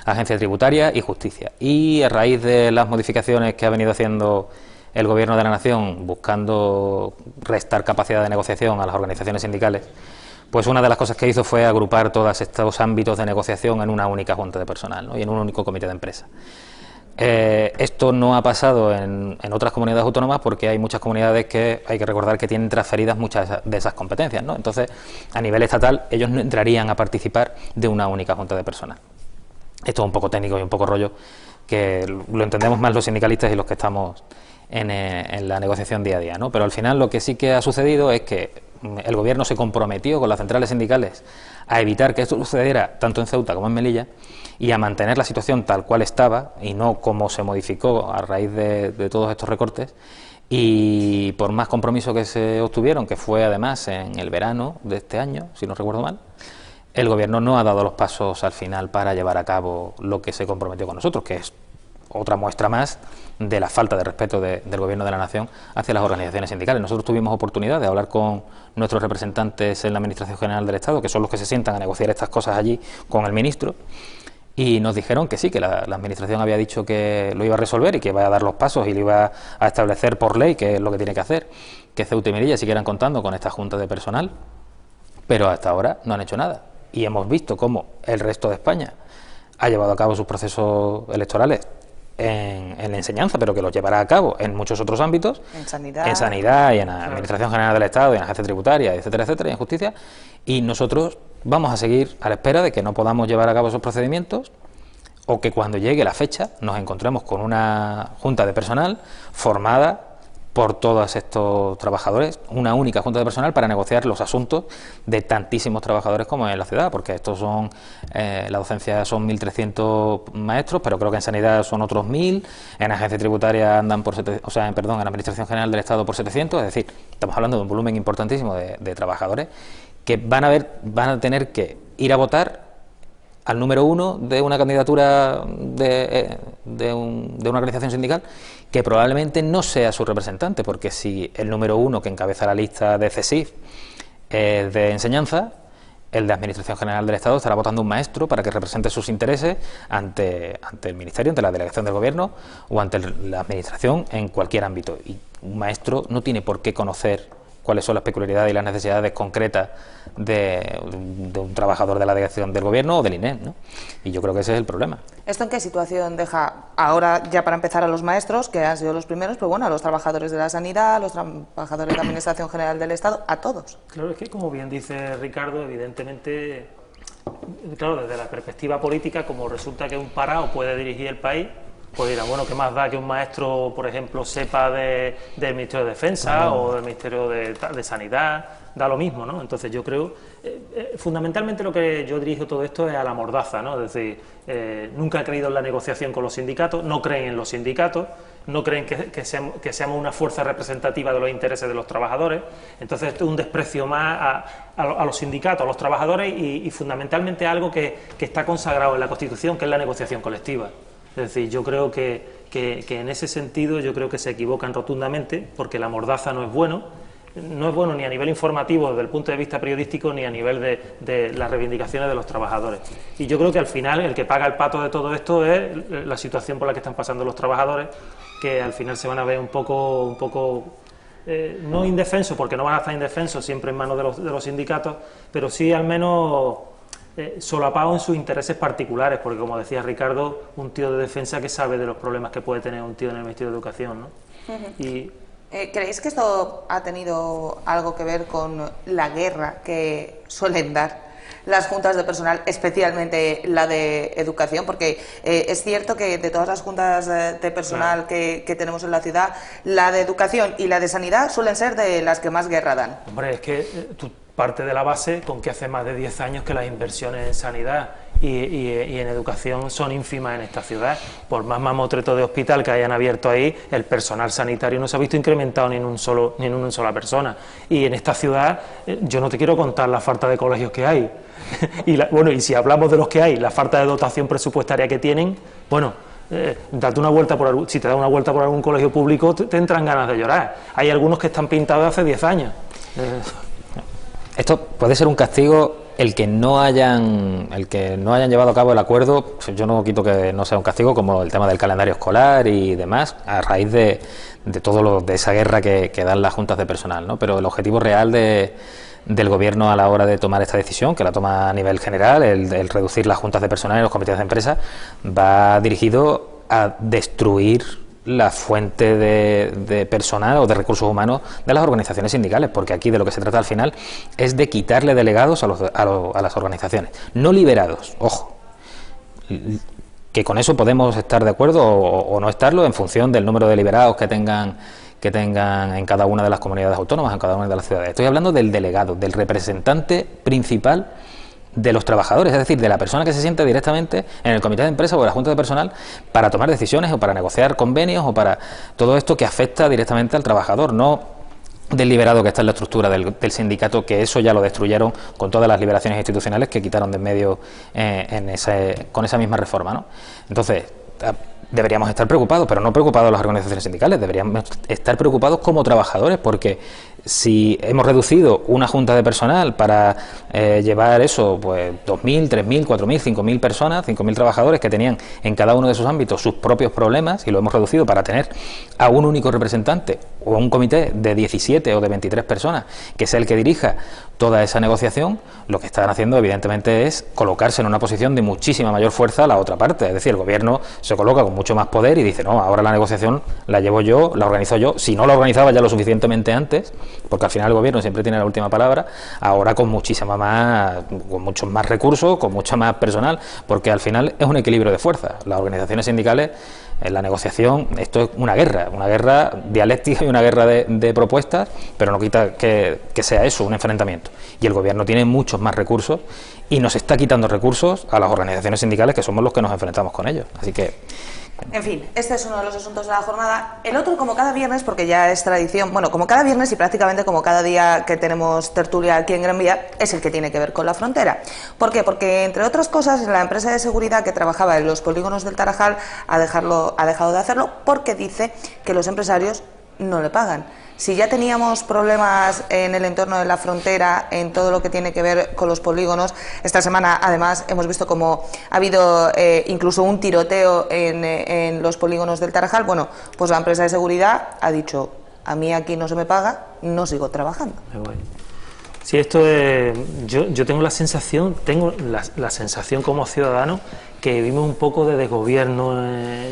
C: Agencia Tributaria y Justicia. Y a raíz de las modificaciones que ha venido haciendo el Gobierno de la Nación, buscando restar capacidad de negociación a las organizaciones sindicales, pues una de las cosas que hizo fue agrupar todos estos ámbitos de negociación en una única junta de personal, ¿no? Y en un único comité de empresa. Esto no ha pasado en otras comunidades autónomas porque hay muchas comunidades que hay que recordar que tienen transferidas muchas de esas competencias, ¿no? Entonces, a nivel estatal, ellos no entrarían a participar de una única junta de personal. Esto es un poco técnico y un poco rollo, que lo entendemos más los sindicalistas y los que estamos en la negociación día a día, ¿no? Pero al final lo que sí que ha sucedido es que el Gobierno se comprometió con las centrales sindicales a evitar que esto sucediera tanto en Ceuta como en Melilla y a mantener la situación tal cual estaba y no como se modificó a raíz de todos estos recortes. Y por más compromiso que se obtuvieron, que fue además en el verano de este año, si no recuerdo mal, el Gobierno no ha dado los pasos al final para llevar a cabo lo que se comprometió con nosotros, que es otra muestra más de la falta de respeto del Gobierno de la Nación hacia las organizaciones sindicales. Nosotros tuvimos oportunidad de hablar con nuestros representantes en la Administración General del Estado, que son los que se sientan a negociar estas cosas allí con el ministro, y nos dijeron que sí, que la Administración había dicho que lo iba a resolver y que iba a dar los pasos y lo iba a establecer por ley, que es lo que tiene que hacer, que Ceuta y Melilla siguieran contando con esta junta de personal, pero hasta ahora no han hecho nada. Y hemos visto cómo el resto de España ha llevado a cabo sus procesos electorales en la enseñanza, pero que los llevará a cabo en muchos otros ámbitos, en sanidad y en la Administración General del Estado y en la Agencia Tributaria, etcétera, etcétera, y en Justicia, y nosotros vamos a seguir a la espera de que no podamos llevar a cabo esos procedimientos o que cuando llegue la fecha nos encontremos con una junta de personal formada por todos estos trabajadores, una única junta de personal para negociar los asuntos de tantísimos trabajadores como en la ciudad, porque estos son, la docencia son 1.300 maestros, pero creo que en sanidad son otros 1.000, en agencia tributaria andan por, en la Administración General del Estado por 700, es decir, estamos hablando de un volumen importantísimo de trabajadores que van a tener que ir a votar al número 1 de una candidatura de una organización sindical que probablemente no sea su representante, porque si el número 1 que encabeza la lista de CESIF es de enseñanza, el de Administración General del Estado estará votando un maestro para que represente sus intereses ante el Ministerio, ante la delegación del Gobierno o ante la Administración en cualquier ámbito. Y un maestro no tiene por qué conocer cuáles son las peculiaridades y las necesidades concretas de un trabajador de la delegación del Gobierno o del INEM, ¿no? Y yo creo que ese es el problema.
A: ¿Esto en qué situación deja ahora, ya para empezar, a los maestros, que han sido los primeros, pero bueno, a los trabajadores de la sanidad, a los trabajadores de la Administración General del Estado, a todos?
B: Claro, es que como bien dice Ricardo, evidentemente, claro, desde la perspectiva política, como resulta que un parado puede dirigir el país, pues dirán, bueno, ¿qué más da que un maestro, por ejemplo, sepa del Ministerio de Defensa o del Ministerio de Sanidad? Da lo mismo, ¿no? Entonces yo creo, fundamentalmente lo que yo dirijo todo esto es a la mordaza, ¿no? Es decir, nunca he creído en la negociación con los sindicatos, no creen en los sindicatos, no creen que seamos una fuerza representativa de los intereses de los trabajadores. Entonces esto es un desprecio más a los sindicatos, a los trabajadores y fundamentalmente algo que está consagrado en la Constitución, que es la negociación colectiva. Es decir, yo creo que en ese sentido yo creo que se equivocan rotundamente, porque la mordaza no es bueno ni a nivel informativo desde el punto de vista periodístico ni a nivel de las reivindicaciones de los trabajadores. Y yo creo que al final el que paga el pato de todo esto es la situación por la que están pasando los trabajadores, que al final se van a ver un poco no indefensos, porque no van a estar indefensos siempre en manos de los sindicatos, pero sí al menos solapados en sus intereses particulares, porque como decía Ricardo, un tío de defensa que sabe de los problemas que puede tener un tío en el Ministerio de Educación, ¿no? Y
A: ¿creéis que esto ha tenido algo que ver con la guerra que suelen dar las juntas de personal, especialmente la de educación? Porque es cierto que de todas las juntas de personal que tenemos en la ciudad, la de educación y la de sanidad suelen ser de las que más guerra dan.
B: Hombre, es que tú parte de la base con que hace más de 10 años que las inversiones en sanidad y en educación son ínfimas en esta ciudad. Por más mamotreto de hospital que hayan abierto ahí, el personal sanitario no se ha visto incrementado ni en una sola persona. Y en esta ciudad, yo no te quiero contar la falta de colegios que hay. Y si hablamos de los que hay, la falta de dotación presupuestaria que tienen, bueno, date una vuelta si te das una vuelta por algún colegio público, te entran ganas de llorar. Hay algunos que están pintados de hace 10 años.
C: Esto puede ser un castigo el que no hayan llevado a cabo el acuerdo. Pues yo no quito que no sea un castigo, como el tema del calendario escolar y demás, a raíz de esa guerra que dan las juntas de personal, ¿no? Pero el objetivo real del Gobierno a la hora de tomar esta decisión, que la toma a nivel general, el reducir las juntas de personal y los comités de empresa, va dirigido a destruir la fuente de personal o de recursos humanos de las organizaciones sindicales, porque aquí de lo que se trata al final es de quitarle delegados a las organizaciones, no liberados, ojo, que con eso podemos estar de acuerdo o no estarlo en función del número de liberados que tengan en cada una de las comunidades autónomas, en cada una de las ciudades. Estoy hablando del delegado, del representante principal de los trabajadores, es decir, de la persona que se sienta directamente en el comité de empresa o en la junta de personal para tomar decisiones o para negociar convenios o para todo esto que afecta directamente al trabajador, no del liberado que está en la estructura del sindicato, que eso ya lo destruyeron con todas las liberaciones institucionales que quitaron de en medio con esa misma reforma, ¿no? Entonces, deberíamos estar preocupados, pero no preocupados las organizaciones sindicales, deberíamos estar preocupados como trabajadores, porque si hemos reducido una junta de personal para llevar eso, pues 2.000, 3.000, 4.000, 5.000 personas, 5.000 trabajadores que tenían en cada uno de esos ámbitos sus propios problemas, y lo hemos reducido para tener a un único representante o a un comité de 17 o de 23 personas que sea el que dirija toda esa negociación, lo que están haciendo evidentemente es colocarse en una posición de muchísima mayor fuerza a la otra parte. Es decir, el Gobierno se coloca con mucho más poder y dice, no, ahora la negociación la llevo yo, la organizo yo. Si no la organizaba ya lo suficientemente antes, porque al final el gobierno siempre tiene la última palabra, ahora con muchos más recursos, con mucho más personal, porque al final es un equilibrio de fuerzas. Las organizaciones sindicales, en la negociación, esto es una guerra dialéctica y una guerra de propuestas, pero no quita que sea eso, un enfrentamiento. Y el gobierno tiene muchos más recursos y nos está quitando recursos a las organizaciones sindicales, que somos los que nos enfrentamos con ellos. Así que...
A: En fin, este es uno de los asuntos de la jornada. El otro, como cada viernes, porque ya es tradición, bueno, como cada viernes y prácticamente como cada día que tenemos tertulia aquí en Gran Vía, es el que tiene que ver con la frontera. ¿Por qué? Porque, entre otras cosas, la empresa de seguridad que trabajaba en los polígonos del Tarajal ha dejado de hacerlo porque dice que los empresarios no le pagan. Si ya teníamos problemas en el entorno de la frontera, en todo lo que tiene que ver con los polígonos, esta semana además hemos visto cómo ha habido incluso un tiroteo en los polígonos del Tarajal. Bueno, pues la empresa de seguridad ha dicho, a mí aquí no se me paga, no sigo trabajando.
B: Sí, esto es, yo tengo la sensación como ciudadano que vivimos un poco de desgobierno,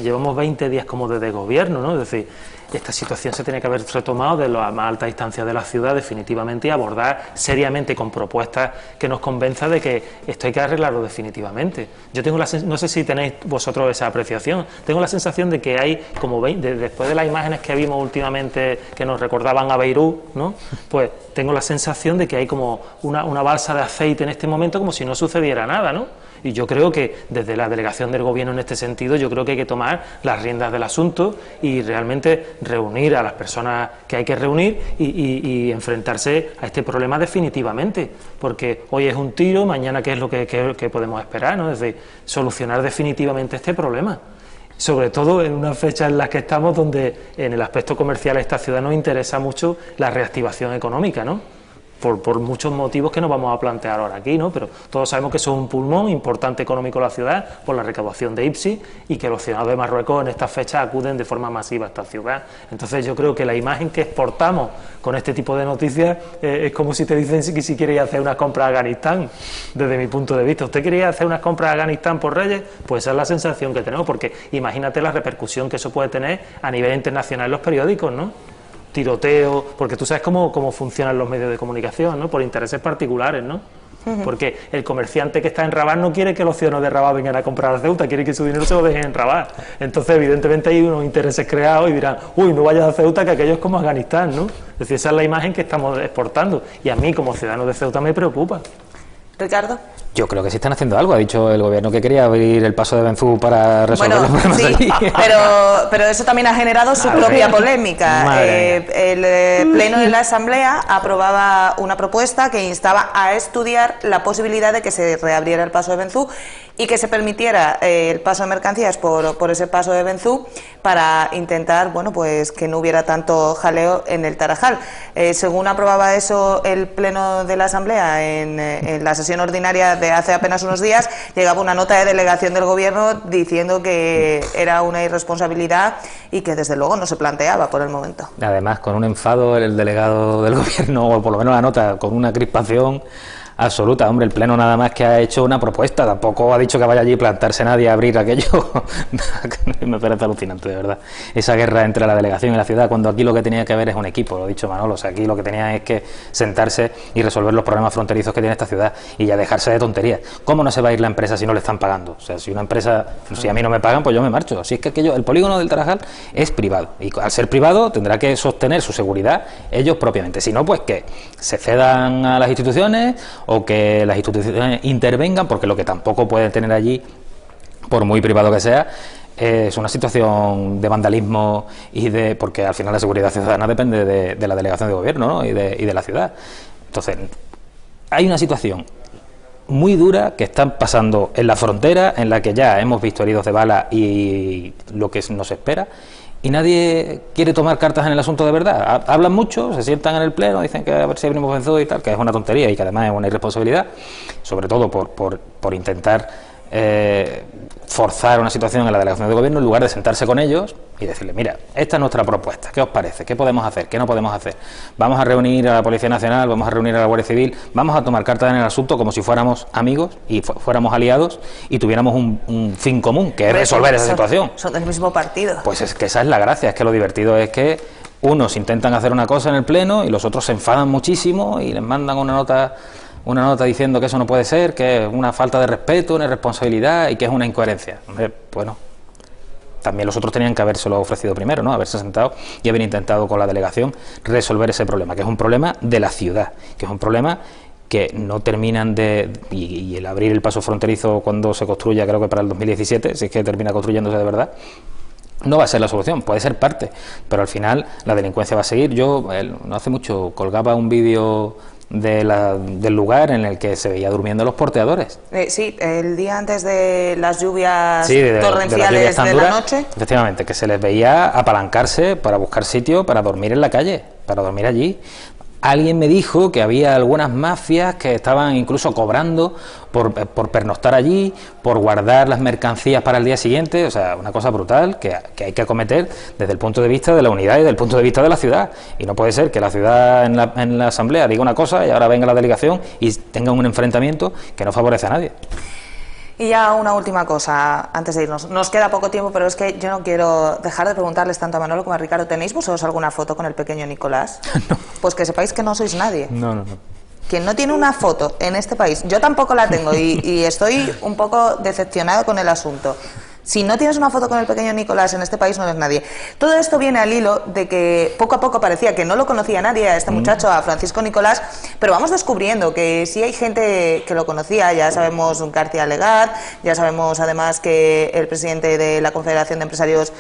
B: llevamos 20 días como de desgobierno, ¿no? Es decir, esta situación se tiene que haber retomado de la más alta instancia de la ciudad definitivamente y abordar seriamente con propuestas que nos convenza de que esto hay que arreglarlo definitivamente. Yo tengo no sé si tenéis vosotros esa apreciación, tengo la sensación de que hay como después de las imágenes que vimos últimamente que nos recordaban a Beirut, ¿no? Pues tengo la sensación de que hay como una balsa de aceite en este momento como si no sucediera nada, ¿no? Y yo creo que desde la delegación del gobierno en este sentido, yo creo que hay que tomar las riendas del asunto y realmente reunir a las personas que hay que reunir y enfrentarse a este problema definitivamente, porque hoy es un tiro, mañana qué es lo que podemos esperar, ¿no? Es decir, solucionar definitivamente este problema. Sobre todo en una fecha en la que estamos, donde en el aspecto comercial a esta ciudad nos interesa mucho la reactivación económica, ¿no? Por muchos motivos que nos vamos a plantear ahora aquí, ¿no? Pero todos sabemos que eso es un pulmón importante económico de la ciudad por la recaudación de IPSI y que los ciudadanos de Marruecos en estas fechas acuden de forma masiva a esta ciudad. Entonces yo creo que la imagen que exportamos con este tipo de noticias es como si te dicen que si queréis hacer una compra a Afganistán, desde mi punto de vista. ¿Usted quería hacer unas compras a Afganistán por Reyes? Pues esa es la sensación que tenemos, porque imagínate la repercusión que eso puede tener a nivel internacional en los periódicos, ¿no? Tiroteo, porque tú sabes cómo funcionan los medios de comunicación, ¿no? Por intereses particulares, ¿no? Porque el comerciante que está en Rabat no quiere que los ciudadanos de Rabat vengan a comprar a Ceuta, quiere que su dinero se lo dejen en Rabat. Entonces, evidentemente, hay unos intereses creados y dirán, uy, no vayas a Ceuta, que aquello es como Afganistán, ¿no? Es decir, esa es la imagen que estamos exportando y a mí, como ciudadano de Ceuta, me preocupa.
A: Ricardo.
C: Yo creo que sí están haciendo algo. Ha dicho el gobierno que quería abrir el paso de Benzú para resolver los problemas allí.
A: Pero eso también ha generado su propia polémica. El Pleno de la Asamblea aprobaba una propuesta que instaba a estudiar la posibilidad de que se reabriera el paso de Benzú y que se permitiera el paso de mercancías por ese paso de Benzú para intentar, bueno, pues que no hubiera tanto jaleo en el Tarajal. Según aprobaba eso el Pleno de la Asamblea en la sesión ordinaria de hace apenas unos días, llegaba una nota de delegación del gobierno diciendo que era una irresponsabilidad y que desde luego no se planteaba por el momento.
C: Además, con un enfado el delegado del gobierno, o por lo menos la nota, con una crispación absoluta. Hombre, el Pleno nada más que ha hecho una propuesta, tampoco ha dicho que vaya allí a plantarse nadie a abrir aquello. Me parece alucinante, de verdad. Esa guerra entre la delegación y la ciudad, cuando aquí lo que tenía que haber es un equipo, lo ha dicho Manolo. O sea, aquí lo que tenía es que sentarse y resolver los problemas fronterizos que tiene esta ciudad y ya dejarse de tonterías. ¿Cómo no se va a ir la empresa si no le están pagando? O sea, si una empresa, si a mí no me pagan, pues yo me marcho. Si es que aquello, el polígono del Tarajal es privado y al ser privado tendrá que sostener su seguridad ellos propiamente. Si no, pues que se cedan a las instituciones o que las instituciones intervengan, porque lo que tampoco pueden tener allí, por muy privado que sea, es una situación de vandalismo porque al final la seguridad ciudadana depende de la delegación de gobierno, ¿no? y de la ciudad. Entonces, hay una situación muy dura que están pasando en la frontera, en la que ya hemos visto heridos de bala y lo que nos espera, y nadie quiere tomar cartas en el asunto de verdad. Hablan mucho, se sientan en el pleno, dicen que a ver si abrimos Benzú y tal, que es una tontería y que además es una irresponsabilidad, sobre todo por intentar forzar una situación en la delegación de gobierno en lugar de sentarse con ellos y decirle, mira, esta es nuestra propuesta, ¿qué os parece? ¿Qué podemos hacer? ¿Qué no podemos hacer? Vamos a reunir a la Policía Nacional, vamos a reunir a la Guardia Civil, vamos a tomar cartas en el asunto como si fuéramos amigos y fuéramos aliados y tuviéramos un fin común, que es resolver esa situación.
A: Son del mismo partido.
C: Pues es que esa es la gracia, es que lo divertido es que unos intentan hacer una cosa en el pleno y los otros se enfadan muchísimo y les mandan una nota diciendo que eso no puede ser, que es una falta de respeto, una irresponsabilidad y que es una incoherencia. Bueno, también los otros tenían que habérselo ofrecido primero, ¿no? Haberse sentado y haber intentado con la delegación resolver ese problema, que es un problema de la ciudad, que es un problema que no terminan de... Y el abrir el paso fronterizo cuando se construya, creo que para el 2017, si es que termina construyéndose de verdad, no va a ser la solución, puede ser parte, pero al final la delincuencia va a seguir. Yo no hace mucho colgaba un vídeo del lugar en el que se veía durmiendo los porteadores.
A: Sí, el día antes de las lluvias
C: de
A: torrenciales de la noche.
C: Efectivamente, que se les veía apalancarse para buscar sitio para dormir en la calle, para dormir allí. Alguien me dijo que había algunas mafias que estaban incluso cobrando por pernoctar allí, por guardar las mercancías para el día siguiente. O sea, una cosa brutal que hay que acometer desde el punto de vista de la unidad y desde el punto de vista de la ciudad. Y no puede ser que la ciudad en la asamblea diga una cosa y ahora venga la delegación y tenga un enfrentamiento que no favorece a nadie.
A: Y ya una última cosa, antes de irnos. Nos queda poco tiempo, pero es que yo no quiero dejar de preguntarles tanto a Manolo como a Ricardo. ¿Tenéis vosotros alguna foto con el pequeño Nicolás?
C: No.
A: Pues que sepáis que no sois nadie.
C: No.
A: Quien no tiene una foto en este país, yo tampoco la tengo y estoy un poco decepcionado con el asunto. Si no tienes una foto con el pequeño Nicolás en este país, no eres nadie. Todo esto viene al hilo de que poco a poco parecía que no lo conocía nadie a este muchacho, a Francisco Nicolás, pero vamos descubriendo que sí hay gente que lo conocía. Ya sabemos García Legaz, ya sabemos además que el presidente de la Confederación de Empresarios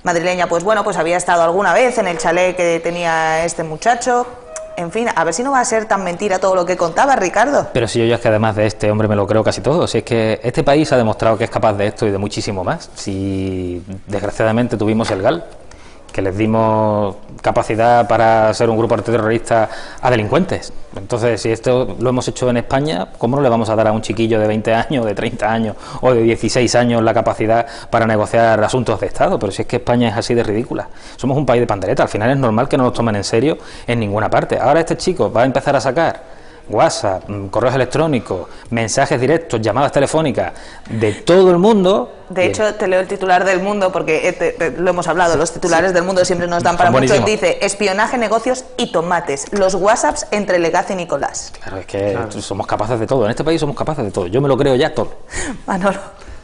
A: madrileña, pues bueno, pues había estado alguna vez en el chalet que tenía este muchacho. En fin, a ver si no va a ser tan mentira todo lo que contaba, Ricardo.
C: Pero si yo ya es que además de este hombre me lo creo casi todo. Si es que este país ha demostrado que es capaz de esto y de muchísimo más. Si desgraciadamente tuvimos el GAL, que les dimos capacidad para ser un grupo terrorista a delincuentes. Entonces, si esto lo hemos hecho en España, ¿cómo no le vamos a dar a un chiquillo de 20 años, de 30 años o de 16 años la capacidad para negociar asuntos de Estado? Pero si es que España es así de ridícula. Somos un país de pandereta, al final es normal que no nos tomen en serio en ninguna parte. Ahora este chico va a empezar a sacar WhatsApp, correos electrónicos, mensajes directos, llamadas telefónicas de todo el mundo.
A: De hecho, te leo el titular del Mundo porque lo hemos hablado, los titulares del Mundo siempre nos dan para mucho. Dice, espionaje, negocios y tomates, los WhatsApps entre Legaz y Nicolás.
C: Claro, es que somos capaces de todo, en este país somos capaces de todo, yo me lo creo ya todo.
A: Manolo.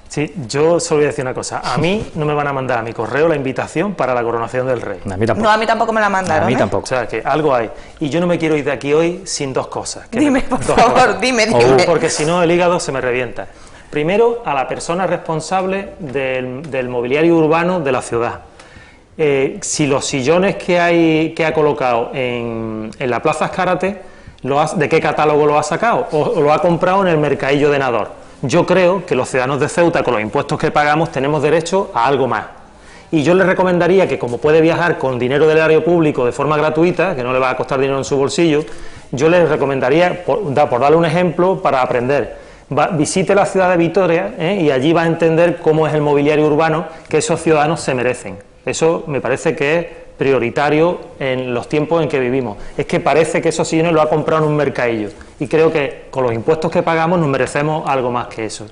B: Sí, yo solo voy a decir una cosa. A mí no me van a mandar a mi correo la invitación para la coronación del rey.
C: A mí tampoco.
A: No, a mí tampoco me la mandaron.
C: A mí tampoco.
B: O sea, que algo hay. Y yo no me quiero ir de aquí hoy sin dos cosas.
A: Dime, por favor, dime.
B: Porque si no el hígado se me revienta. Primero, a la persona responsable del mobiliario urbano de la ciudad. Si los sillones que ha colocado en la Plaza Azcárate, ¿de qué catálogo lo ha sacado? ¿O lo ha comprado en el mercadillo de Nador? Yo creo que los ciudadanos de Ceuta, con los impuestos que pagamos, tenemos derecho a algo más. Y yo le recomendaría que, como puede viajar con dinero del erario público de forma gratuita, que no le va a costar dinero en su bolsillo, yo le recomendaría, por darle un ejemplo para aprender, visite la ciudad de Vitoria y allí va a entender cómo es el mobiliario urbano que esos ciudadanos se merecen. Eso me parece que es prioritario en los tiempos en que vivimos. Es que parece que esos sillones lo ha comprado en un mercadillo y creo que con los impuestos que pagamos nos merecemos algo más que eso.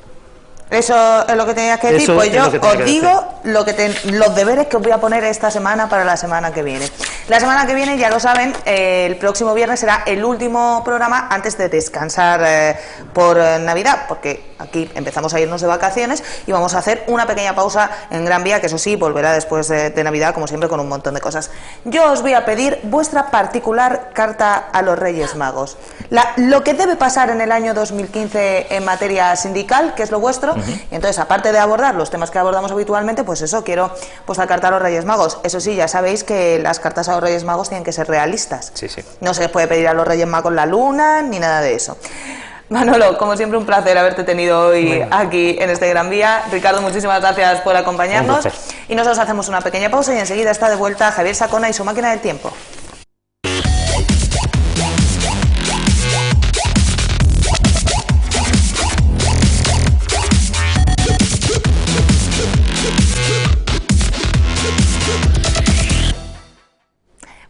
A: Eso es lo que tenías que decir. Pues yo os digo los deberes que os voy a poner esta semana para la semana que viene. La semana que viene, ya lo saben, el próximo viernes será el último programa antes de descansar por Navidad, porque aquí empezamos a irnos de vacaciones y vamos a hacer una pequeña pausa en Gran Vía, que eso sí, volverá después de Navidad, como siempre, con un montón de cosas. Yo os voy a pedir vuestra particular carta a los Reyes Magos. Lo que debe pasar en el año 2015 en materia sindical, que es lo vuestro. Y entonces, aparte de abordar los temas que abordamos habitualmente, pues eso, quiero la carta a los Reyes Magos. Eso sí, ya sabéis que las cartas a los Reyes Magos tienen que ser realistas.
C: Sí, sí.
A: No se les puede pedir a los Reyes Magos la luna, ni nada de eso. Manolo, como siempre, un placer haberte tenido hoy aquí en este Gran Vía. Ricardo, muchísimas gracias por acompañarnos. Y nosotros hacemos una pequeña pausa y enseguida está de vuelta Javier Sacona y su máquina del tiempo.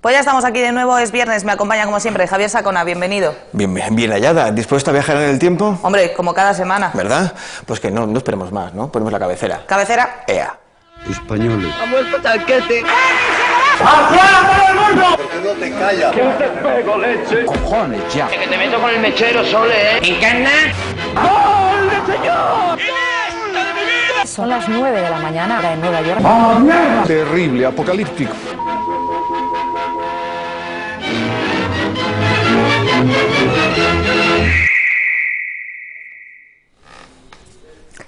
A: Pues ya estamos aquí de nuevo, es viernes, me acompaña como siempre Javier Sacona, bienvenido.
I: Bien hallada, ¿dispuesta a viajar en el tiempo?
A: Hombre, como cada semana.
I: ¿Verdad? Pues que no esperemos más, ¿no? Ponemos la cabecera.
A: ¿Cabecera?
I: ¡Ea!
J: Españoles.
K: ¡Ha muerto Tanquete!
J: ¡Afuera todo el mundo!
K: ¿Por qué no te callas?
J: ¡Que te pego, leche!
K: ¡Cojones, ya!
J: ¡Que te meto con el mechero, Sole,
K: ¿Encarna?
J: ¡Gol de señor! ¡Iniesta de mi vida!
L: Son las 9 de la mañana en Nueva York.
J: ¡Oh, mierda! Terrible, apocalíptico.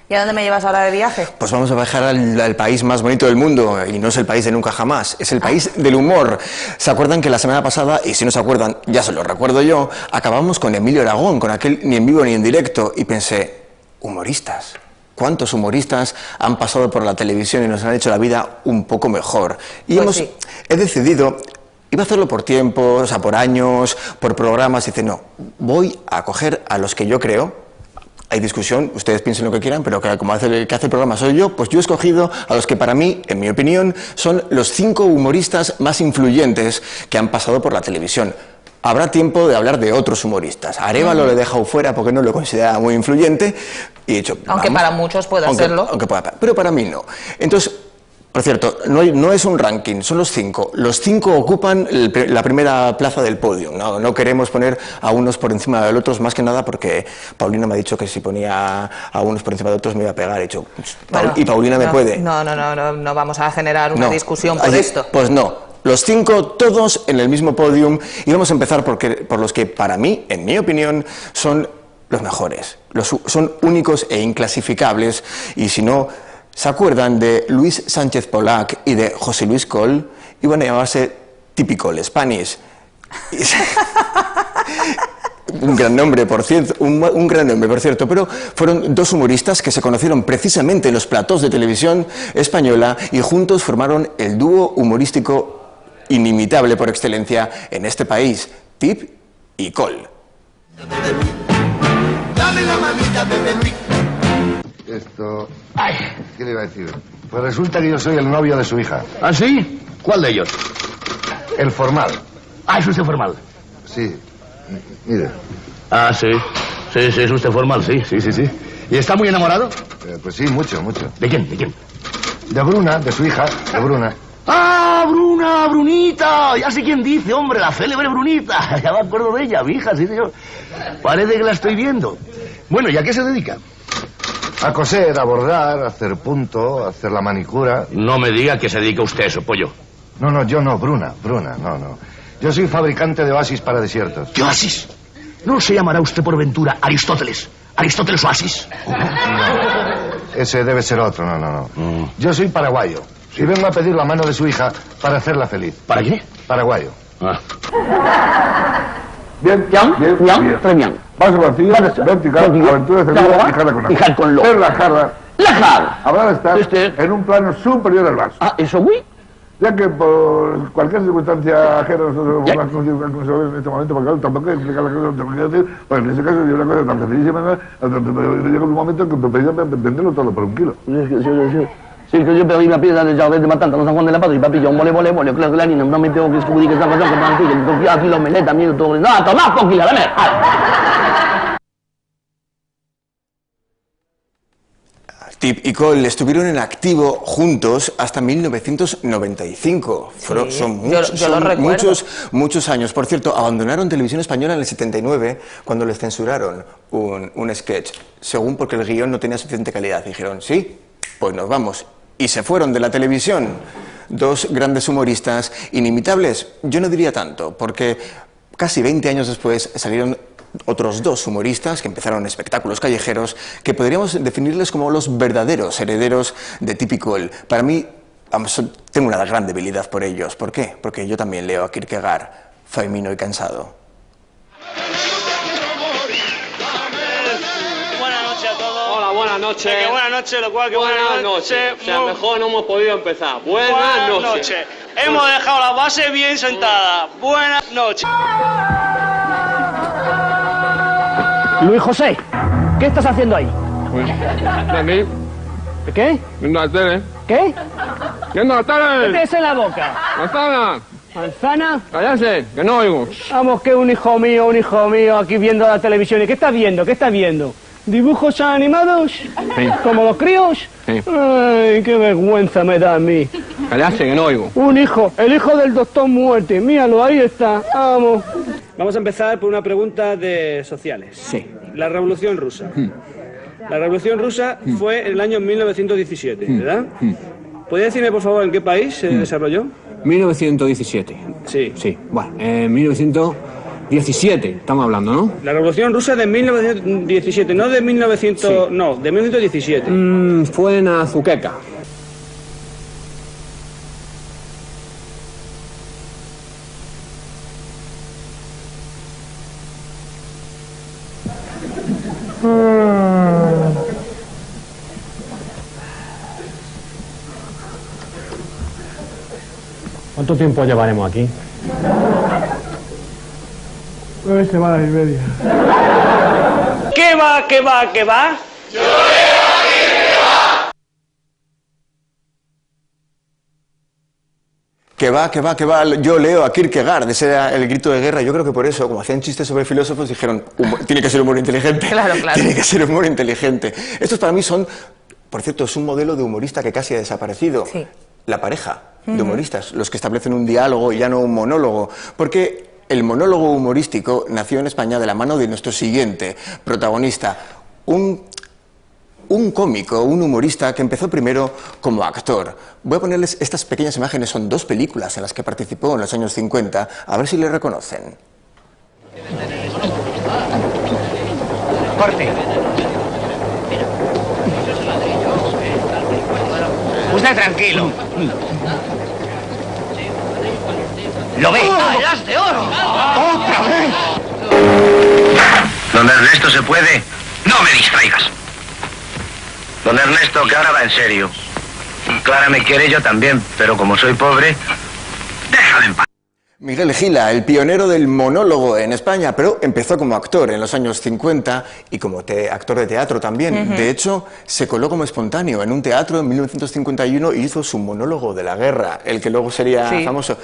A: ¿Y a dónde me llevas ahora de viaje?
I: Pues vamos a viajar al país más bonito del mundo, y no es el país de nunca jamás, es el país del humor. ¿Se acuerdan que la semana pasada, y si no se acuerdan, ya se lo recuerdo yo, acabamos con Emilio Aragón, con aquel ni en vivo ni en directo, y pensé, humoristas. ¿Cuántos humoristas han pasado por la televisión y nos han hecho la vida un poco mejor? Y
A: Pues sí.
I: he decidido, iba a hacerlo por tiempos, o sea, por años, por programas, y dice, no, voy a coger a los que yo creo. Hay discusión, ustedes piensen lo que quieran, pero que como el que hace el programa soy yo, pues yo he escogido a los que para mí, en mi opinión, son los 5 humoristas más influyentes que han pasado por la televisión. Habrá tiempo de hablar de otros humoristas. Arévalo le he dejado fuera porque no lo considera muy influyente. Y he dicho,
A: aunque
I: vamos,
A: para muchos pueda serlo.
I: Pero para mí no. Entonces, por cierto, no es un ranking, son los 5. Los 5 ocupan la primera plaza del podio. No queremos poner a unos por encima de los otros, más que nada porque Paulina me ha dicho que si ponía a unos por encima de otros me iba a pegar. He dicho,
A: Bueno,
I: y Paulina me puede.
A: No vamos a generar una discusión por esto.
I: Pues no. Los 5, todos en el mismo podium, y vamos a empezar por los que para mí, en mi opinión, son los mejores. Son únicos e inclasificables, y si no se acuerdan de Luis Sánchez Polac y de José Luis Coll, iban a llamarse Typical Spanish. Un gran nombre, por cierto, un gran nombre, por cierto, pero fueron 2 humoristas que se conocieron precisamente en los platós de televisión española y juntos formaron el dúo humorístico inimitable por excelencia en este país, Tip y Coll.
K: Dame la mamita, bebé Luis.
M: Esto... ¡Ay! ¿Qué le iba a decir? Pues resulta que yo soy el novio de su hija.
K: ¿Ah, sí? ¿Cuál de ellos?
M: El formal.
K: Ah, ¿es usted formal?
M: Sí. Mire.
K: Ah, sí. Sí, es usted formal, sí. ¿Y está muy enamorado?
M: Pues sí, mucho.
K: ¿De quién?
M: De Bruna, de su hija, de Bruna.
K: ¡Ah, Brunita! Ya sé quién dice, hombre, la célebre Brunita. Ya me acuerdo de ella, mi hija, sí, señor. Parece que la estoy viendo. Bueno, ¿y a qué se dedica?
M: A coser, a bordar, a hacer punto, a hacer la manicura.
K: No me diga que se dedica usted a eso, pollo.
M: No, yo no, Bruna, no. Yo soy fabricante de oasis para desiertos.
K: ¿Qué oasis? ¿No se llamará usted por ventura Aristóteles? ¿Aristóteles Oasis?
M: No, ese debe ser otro, no. Yo soy paraguayo. Y vengo a pedir la mano de su hija para hacerla feliz.
K: ¿Para qué?
M: Paraguayo.
K: Ah.
N: Bien. Paso vacío, vertical, aventura segura y jarra con lo. En la jarra. Habrá de estar en un plano superior al vaso.
K: Ah, ¿eso muy?
N: Ya que por cualquier circunstancia ajena nosotros vamos a conseguir en este momento, porque tampoco hay que explicar la cosa que tengo que decir, pues en ese caso yo una cosa tan sencillísima, llega un momento en que pedía venderlo todo por 1 kilo.
K: Sí, que yo pedí una pieza de Jardín de Matanta, no San Juan de la Paz, y papi, yo mole, claro que la niña, no me tengo que descubrir que esa cosa que van aquí, que confía aquí los melé también, todo. No, tomás, poquila, dame.
I: Tip y Coll estuvieron en activo juntos hasta 1995. Son muchos años. Por cierto, abandonaron Televisión Española en el 79 cuando les censuraron un sketch, según porque el guión no tenía suficiente calidad. Dijeron, sí, pues nos vamos. Y se fueron de la televisión. 2 grandes humoristas inimitables. Yo no diría tanto, porque casi 20 años después salieron otros 2 humoristas que empezaron espectáculos callejeros que podríamos definirles como los verdaderos herederos de Tip y Coll. Para mí, tengo una gran debilidad por ellos. ¿Por qué? Porque yo también leo a Kierkegaard, Faimino y Cansado.
O: Buenas noches a todos. Hola, buenas noches.
P: Que buenas noches, lo cual que buenas noches.
O: O sea, mejor no hemos podido empezar. Buenas noches.
P: Hemos dejado la base bien sentada. Buenas noches.
Q: Luis José, ¿qué estás haciendo ahí?
R: Pues, aquí.
Q: ¿Qué?
R: Viendo la tele.
Q: ¿Qué?
R: ¡Viendo la tele!
Q: ¿Qué tienes en la boca?
R: ¡La tele!
Q: ¿Manzana?
R: Cállate, que no oigo.
Q: Vamos, que un hijo mío, aquí viendo la televisión. ¿Y qué estás viendo? ¿Qué estás viendo? ¿Dibujos animados?
R: Sí.
Q: ¿Como los críos?
R: Sí.
Q: Ay, qué vergüenza me da a mí.
R: Cállate, que no oigo.
Q: Un hijo, el hijo del doctor Muerte. Míralo, ahí está. Vamos. Vamos a empezar por una pregunta de sociales.
R: Sí.
Q: La Revolución Rusa. La Revolución Rusa fue en el año 1917, ¿verdad? ¿Podría decirme, por favor, en qué país se desarrolló?
R: 1917.
Q: Sí.
R: Sí. Bueno, 1917 estamos hablando, ¿no?
Q: La Revolución Rusa de 1917, no de 1900... Sí. No, de 1917.
R: Fue en Azuqueca. ¿Cuánto tiempo llevaremos aquí?
Q: 9 semanas y media.
P: ¿Qué va, qué va, qué va? Yo leo
I: Que va, yo leo a Kierkegaard, ese era el grito de guerra. Yo creo que por eso, como hacían chistes sobre filósofos, dijeron, tiene que ser humor inteligente.
A: Claro.
I: Tiene que ser humor inteligente. Estos para mí son, por cierto, es un modelo de humorista que casi ha desaparecido. Sí. La pareja de humoristas, los que establecen un diálogo y ya no un monólogo. Porque el monólogo humorístico nació en España de la mano de nuestro siguiente protagonista, un cómico, un humorista que empezó primero como actor. Voy a ponerles estas pequeñas imágenes, son 2 películas en las que participó en los años 50, a ver si le reconocen.
S: Corte. Usted tranquilo. ¿Lo ve? ¡Alas de oro! ¡Otra vez!
T: Don Ernesto, ¿se puede? No me distraigas. Don Ernesto, que ahora va en serio. Clara me quiere, yo también, pero como soy pobre, déjala en paz.
I: Miguel Gila, el pionero del monólogo en España, pero empezó como actor en los años 50 y como actor de teatro también. De hecho, se coló como espontáneo en un teatro en 1951 y hizo su monólogo de la guerra, el que luego sería famoso.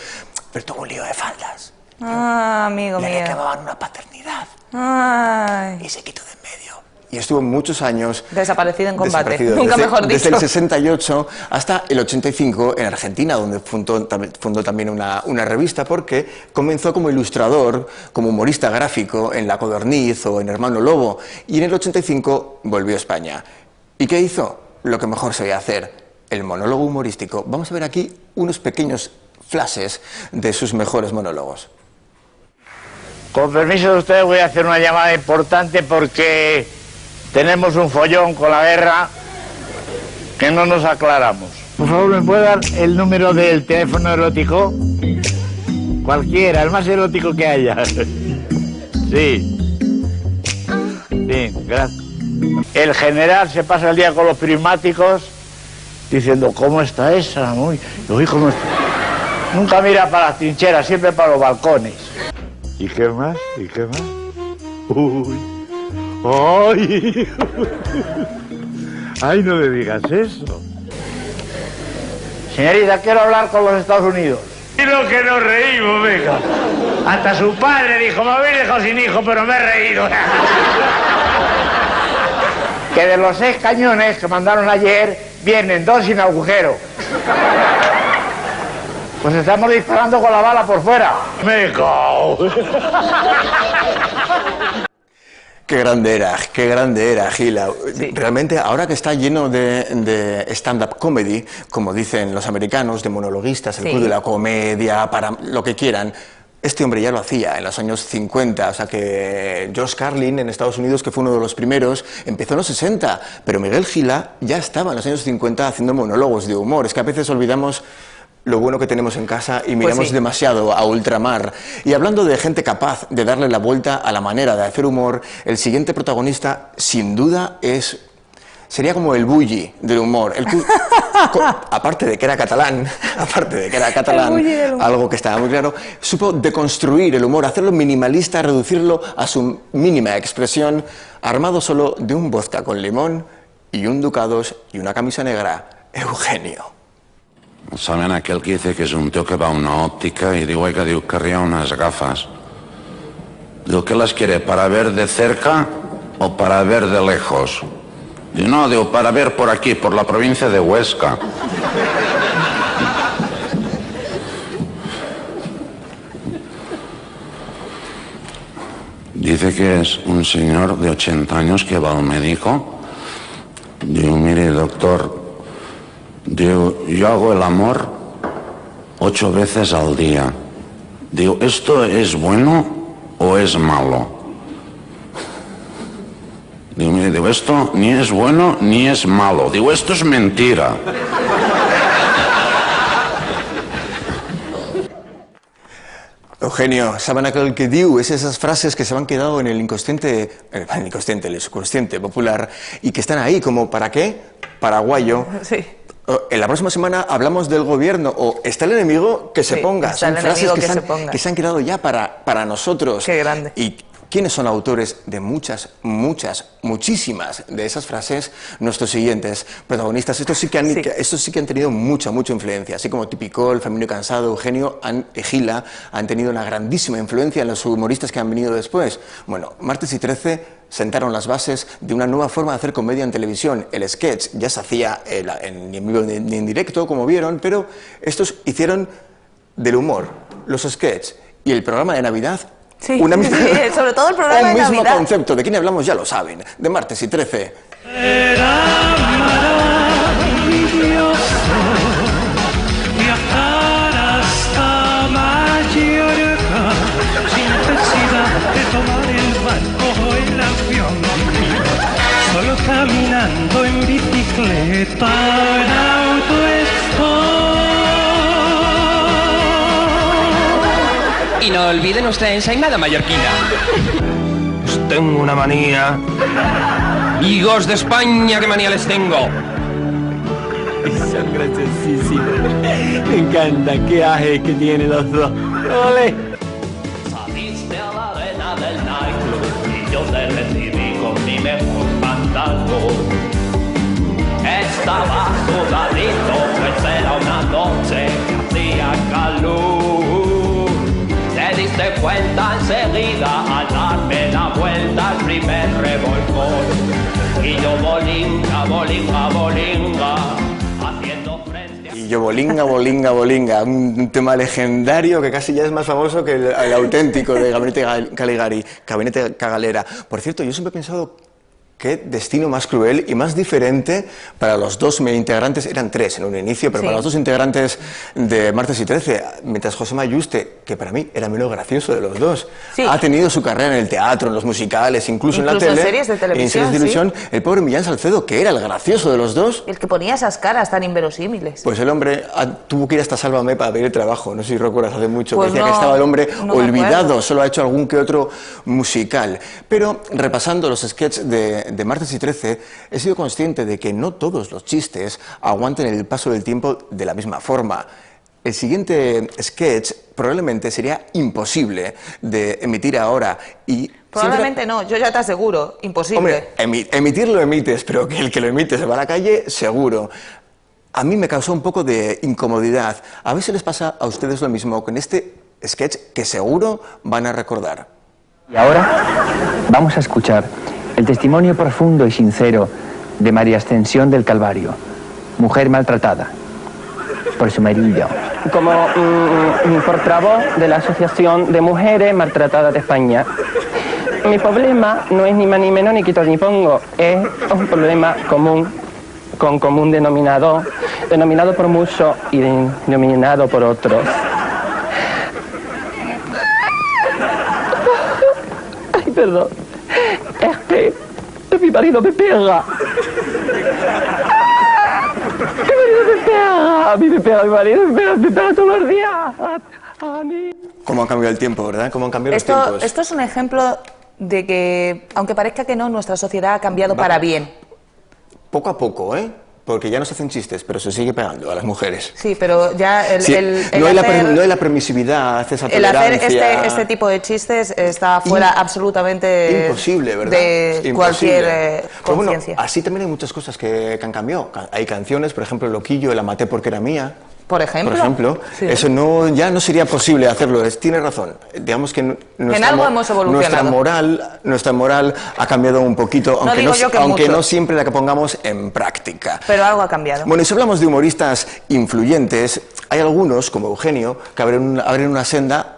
I: Pero tuvo un lío de faldas.
A: Ah, amigo mío.
I: Le reclamaban una paternidad.
A: Ay.
I: Y se quitó de en medio. Y estuvo muchos años...
A: Desaparecido en combate, nunca mejor dicho.
I: Desde el 68 hasta el 85 en Argentina, donde fundó también una revista, porque comenzó como ilustrador, como humorista gráfico en La Codorniz o en Hermano Lobo, y en el 85 volvió a España. ¿Y qué hizo? Lo que mejor sabía hacer, el monólogo humorístico. Vamos a ver aquí unos pequeños flashes de sus mejores monólogos.
U: Con permiso de ustedes voy a hacer una llamada importante porque tenemos un follón con la guerra que no nos aclaramos. Por favor, ¿me puede dar el número del teléfono erótico? Cualquiera, el más erótico que haya. Sí. Sí, gracias. El general se pasa el día con los prismáticos diciendo, ¿cómo está esa? Uy, ¿cómo está? Nunca mira para las trincheras, siempre para los balcones. ¿Y qué más? ¿Y qué más? Uy. ¡Ay! ¡Ay, no me digas eso! Señorita, quiero hablar con los Estados Unidos. Y lo que nos reímos, venga. Hasta su padre dijo, me habéis dejado sin hijo, pero me he reído. Que de los 6 cañones que mandaron ayer, vienen 2 sin agujero. Pues estamos disparando con la bala por fuera. ¡Me cago!
I: Qué grande era Gila. Sí. Realmente, ahora que está lleno de stand-up comedy, como dicen los americanos, de monologuistas, el club de la comedia, para lo que quieran, este hombre ya lo hacía en los años 50, o sea que George Carlin en Estados Unidos, que fue uno de los primeros, empezó en los 60, pero Miguel Gila ya estaba en los años 50 haciendo monólogos de humor. Es que a veces olvidamos lo bueno que tenemos en casa y miramos demasiado a ultramar. Y hablando de gente capaz de darle la vuelta a la manera de hacer humor, el siguiente protagonista, sin duda, sería como el bulli del humor. Aparte de que era catalán, algo que estaba muy claro, supo deconstruir el humor, hacerlo minimalista, reducirlo a su mínima expresión, armado solo de un vodka con limón y un Ducados y una camisa negra. Eugenio.
F: ¿Saben aquel que dice que es un tío que va a una óptica y digo, oiga, digo, querría unas gafas? Digo, ¿qué las quiere? ¿Para ver de cerca o para ver de lejos? Digo, no, digo, para ver por aquí, por la provincia de Huesca. Dice que es un señor de 80 años que va al médico. Digo, mire, doctor, digo, yo hago el amor 8 veces al día. Digo, ¿esto es bueno o es malo? Digo, mire, digo, esto ni es bueno ni es malo. Digo, esto es mentira.
I: Eugenio, ¿saben aquel que diu? Es esas frases que se han quedado en el inconsciente, el subconsciente popular, y que están ahí como, ¿para qué? Paraguayo.
A: Sí.
I: En la próxima semana hablamos del gobierno, o está el enemigo que se ponga. Son frases que se han quedado ya para nosotros.
A: Qué grande.
I: Y ¿quiénes son autores de muchísimas de esas frases? Nuestros siguientes protagonistas. Estos sí que han tenido mucha influencia, así como Tipicol, Famino Cansado, Eugenio, Gila, han tenido una grandísima influencia en los humoristas que han venido después. Bueno, Martes y 13 sentaron las bases de una nueva forma de hacer comedia en televisión. El sketch ya se hacía ni en vivo ni en directo, como vieron, pero estos hicieron del humor, los sketches y el programa de Navidad.
A: Sí, sobre todo el programa de Navidad.
I: Un mismo concepto. ¿De quién hablamos? Ya lo saben. De Martes y 13.
J: Era maravilloso viajar hasta Mallorca sin necesidad de tomar el barco o el avión, solo caminando en bicicleta en autoestop.
V: Y no olviden nuestra ensaimada mallorquina.
J: Pues tengo una manía.
V: Higos de España, qué manía les tengo.
W: Son graciosísimos. Me encanta, qué aje que tienen los dos. ¡Ole!
X: Saliste a la arena del nightclub y yo te recibí con mi mejor pantalón. Estaba sudadito, pues era una noche que hacía calor. Te diste cuenta enseguida al darme la vuelta al primer revolcón. Y yo bolinga, bolinga, bolinga, haciendo frente a...
I: Y yo bolinga, bolinga, bolinga, un tema legendario que casi ya es más famoso que el auténtico de Gabinete Cagalera. Por cierto, yo siempre he pensado... Qué destino más cruel y más diferente para los dos integrantes, eran 3 en un inicio, pero para los 2 integrantes de Martes y 13, mientras José Mayuste, que para mí era menos gracioso de los dos, ha tenido su carrera en el teatro, en los musicales, incluso en la tele,
A: series de televisión,
I: el pobre Millán Salcedo, que era el gracioso de los dos.
A: El que ponía esas caras tan inverosímiles.
I: Pues el hombre tuvo que ir hasta Sálvame para pedir trabajo, no sé si recuerdas hace mucho, que decía que estaba el hombre olvidado, solo ha hecho algún que otro musical. Pero repasando los sketches de Martes y 13, he sido consciente de que no todos los chistes aguanten el paso del tiempo de la misma forma. El siguiente sketch probablemente sería imposible de emitir ahora y...
A: Probablemente no, yo ya te aseguro, imposible.
I: Hombre, emitirlo emites, pero que el que lo emite se va a la calle, seguro. A mí me causó un poco de incomodidad. A ver si les pasa a ustedes lo mismo con este sketch que seguro van a recordar.
Y: Y ahora vamos a escuchar el testimonio profundo y sincero de María Ascensión del Calvario, mujer maltratada por su marido.
Z: Como portavoz de la Asociación de Mujeres Maltratadas de España, mi problema no es ni más ni menos ni quito ni pongo, es un problema común, con común denominador, denominado por muchos y denominado por otros. Ay, perdón. Es que mi marido me pega. Mi marido me pega. A mí me pega mi marido, me pega todos los días. A mí.
I: ¿Cómo ha cambiado el tiempo, verdad? ¿Cómo han cambiado los tiempos?
A: Esto es un ejemplo de que, aunque parezca que no, nuestra sociedad ha cambiado para bien.
I: Poco a poco, ¿eh? Porque ya no se hacen chistes, pero se sigue pegando a las mujeres.
A: Sí, pero ya
I: no hay la permisividad, esa tolerancia.
A: El hacer este tipo de chistes está fuera absolutamente
I: imposible, ¿verdad?
A: De cualquier conciencia.
I: Bueno, así también hay muchas cosas que han cambiado. Hay canciones, por ejemplo, Loquillo, La maté porque era mía,
A: Por ejemplo.
I: Sí. Eso ya no sería posible hacerlo. Tiene razón. Digamos que
A: algo hemos evolucionado.
I: Nuestra moral ha cambiado un poquito, aunque no siempre la que pongamos en práctica.
A: Pero algo ha cambiado.
I: Bueno, y si hablamos de humoristas influyentes, hay algunos, como Eugenio, que abren una senda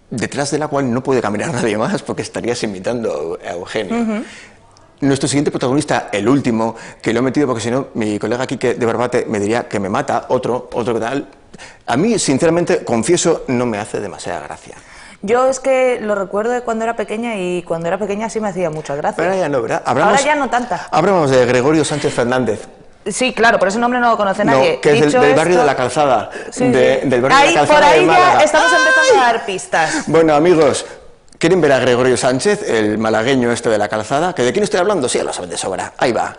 I: detrás de la cual no puede caminar nadie más, porque estarías imitando a Eugenio. Nuestro siguiente protagonista, el último, que lo he metido porque si no, mi colega Quique de Barbate me diría que me mata, otro que tal. A mí, sinceramente, confieso, no me hace demasiada gracia.
A: Yo es que lo recuerdo de cuando era pequeña y cuando era pequeña sí me hacía mucha gracia.
I: Pero ya no, ¿verdad?
A: Ahora ya no tanta.
I: Hablamos de Gregorio Sánchez Fernández.
A: Sí, claro, por ese nombre no lo conoce nadie.
I: Que es del barrio de la Calzada.
A: Sí,
I: del barrio de la Calzada.
A: Por ahí
I: de Málaga.
A: ya estamos empezando a dar pistas.
I: Bueno, amigos, ¿quieren ver a Gregorio Sánchez, el malagueño este de la Calzada? ¿Que de quién estoy hablando? Sí, lo saben de sobra. Ahí va.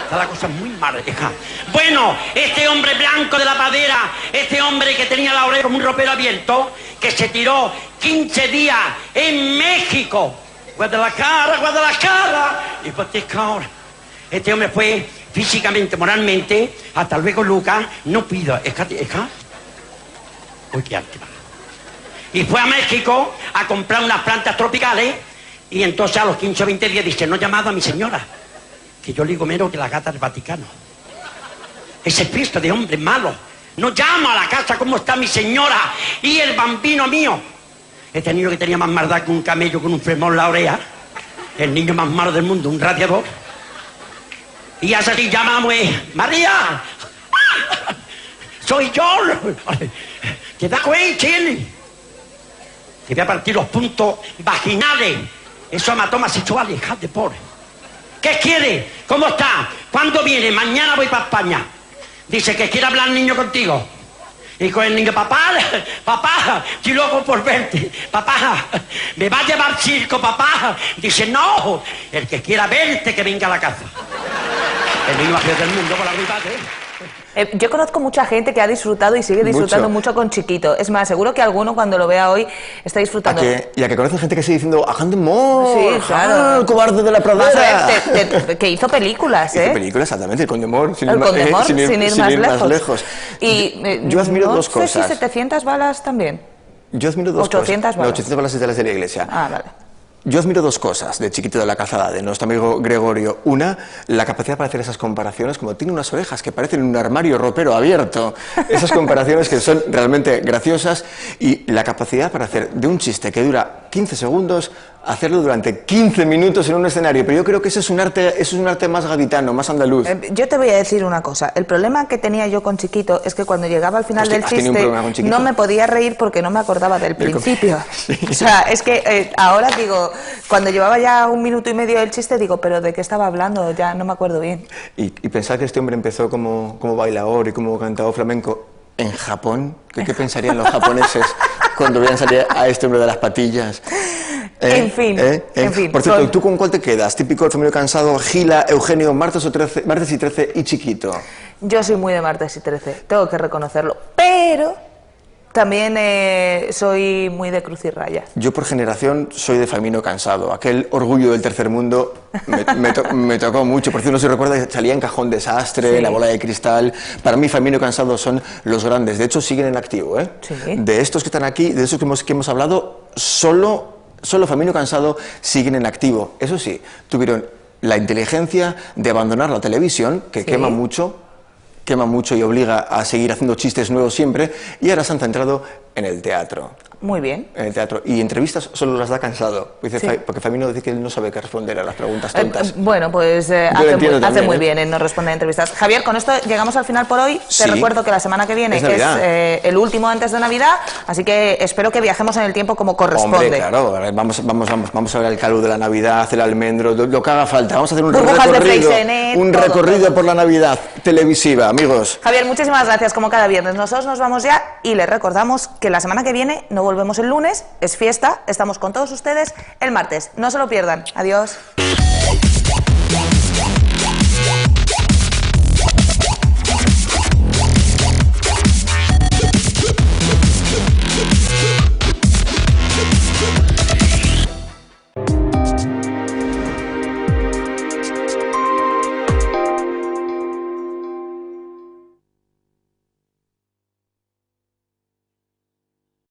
B: Está la cosa muy mal, hija. Bueno, este hombre blanco de la padera, este hombre que tenía la oreja como un ropero abierto, que se tiró 15 días en México. Guadalajara. Y pues este hombre fue físicamente, moralmente, hasta luego, Lucas, no pido, uy, qué arte. Y fue a México a comprar unas plantas tropicales y entonces a los 15 o 20 días dice, no he llamado a mi señora, que yo le digo menos que la gata del Vaticano. Ese pista de hombre malo. No llamo a la casa cómo está mi señora y el bambino mío. Este niño que tenía más maldad que un camello con un fremón en la oreja. El niño más malo del mundo, un radiador. Y así llamamos, María, soy yo. ¿Te das cuenta, Chile? Te voy a partir los puntos vaginales. Eso hematomas sexuales, hija de pobre. ¿Qué quiere? ¿Cómo está? ¿Cuándo viene? Mañana voy para España. Dice que quiere hablar el niño contigo. Y con el niño, papá, estoy loco por verte. Papá, ¿me va a llevar circo, papá? Dice, no, el que quiera verte, que venga a la casa. El niño más feo del mundo con la gripa,
A: yo conozco mucha gente que ha disfrutado y sigue disfrutando mucho con Chiquito. Es más, seguro que alguno cuando lo vea hoy está disfrutando.
I: Y a que conoce gente que sigue diciendo ¡Aján de Mor!
A: Sí, claro.
I: ¡El cobarde de la pradera!
A: Que hizo películas,
I: Hizo películas, exactamente, el Conde Mor.
A: Sin ir más lejos. Y
I: yo admiro dos cosas.
A: No sé si 700 balas también.
I: Yo admiro dos
A: 800
I: cosas.
A: balas.
I: No, 800 balas es de las de la iglesia.
A: Ah, vale.
I: Yo admiro dos cosas de Chiquito de la Calzada, de nuestro amigo Gregorio. Una, la capacidad para hacer esas comparaciones, como tiene unas orejas que parecen un armario ropero abierto. Esas comparaciones que son realmente graciosas. Y la capacidad para hacer de un chiste que dura 15 segundos, hacerlo durante 15 minutos en un escenario. Pero yo creo que eso es un arte más gaditano, más andaluz.
A: Yo te voy a decir una cosa. El problema que tenía yo con Chiquito es que cuando llegaba al final del chiste no me podía reír porque no me acordaba del principio. Sí. O sea, es que ahora digo, cuando llevaba ya 1 minuto y medio del chiste, digo, pero ¿de qué estaba hablando? Ya no me acuerdo bien.
I: Y pensar que este hombre empezó como bailador y como cantador flamenco en Japón. ¿Qué pensarían los japoneses cuando vean salir a este hombre de las patillas?
A: En fin.
I: Por cierto, ¿tú con cuál te quedas? ¿Típico el familiar cansado, Gila, Eugenio, martes y 13 y Chiquito?
A: Yo soy muy de martes y 13, tengo que reconocerlo, pero también soy muy de Cruz y Raya.
I: Yo por generación soy de Famino Cansado. Aquel orgullo del tercer mundo me tocó mucho. Por cierto, no se recuerda que salía en Cajón Desastre, La Bola de Cristal. Para mí Famino Cansado son los grandes. De hecho, siguen en activo.
A: Sí.
I: De estos que están aquí, de esos que hemos hablado, solo Famino Cansado siguen en activo. Eso sí, tuvieron la inteligencia de abandonar la televisión, que quema mucho y obliga a seguir haciendo chistes nuevos siempre, y ahora se han centrado en el teatro.
A: Muy bien.
I: En el teatro. Y entrevistas solo las da cansado. Porque Famino dice que él no sabe qué responder a las preguntas tontas.
A: Bueno, pues hace muy bien en no responder a entrevistas. Javier, con esto llegamos al final por hoy. Te recuerdo que la semana que viene es el último antes de Navidad, así que espero que viajemos en el tiempo como corresponde.
I: Hombre, claro. Vamos a ver el calor de la Navidad, el almendro, lo que haga falta. Vamos a hacer un recorrido por la Navidad televisiva, amigos.
A: Javier, muchísimas gracias, como cada viernes. Nosotros nos vamos ya y les recordamos que la semana que viene no volvemos el lunes, es fiesta, estamos con todos ustedes el martes. No se lo pierdan. Adiós.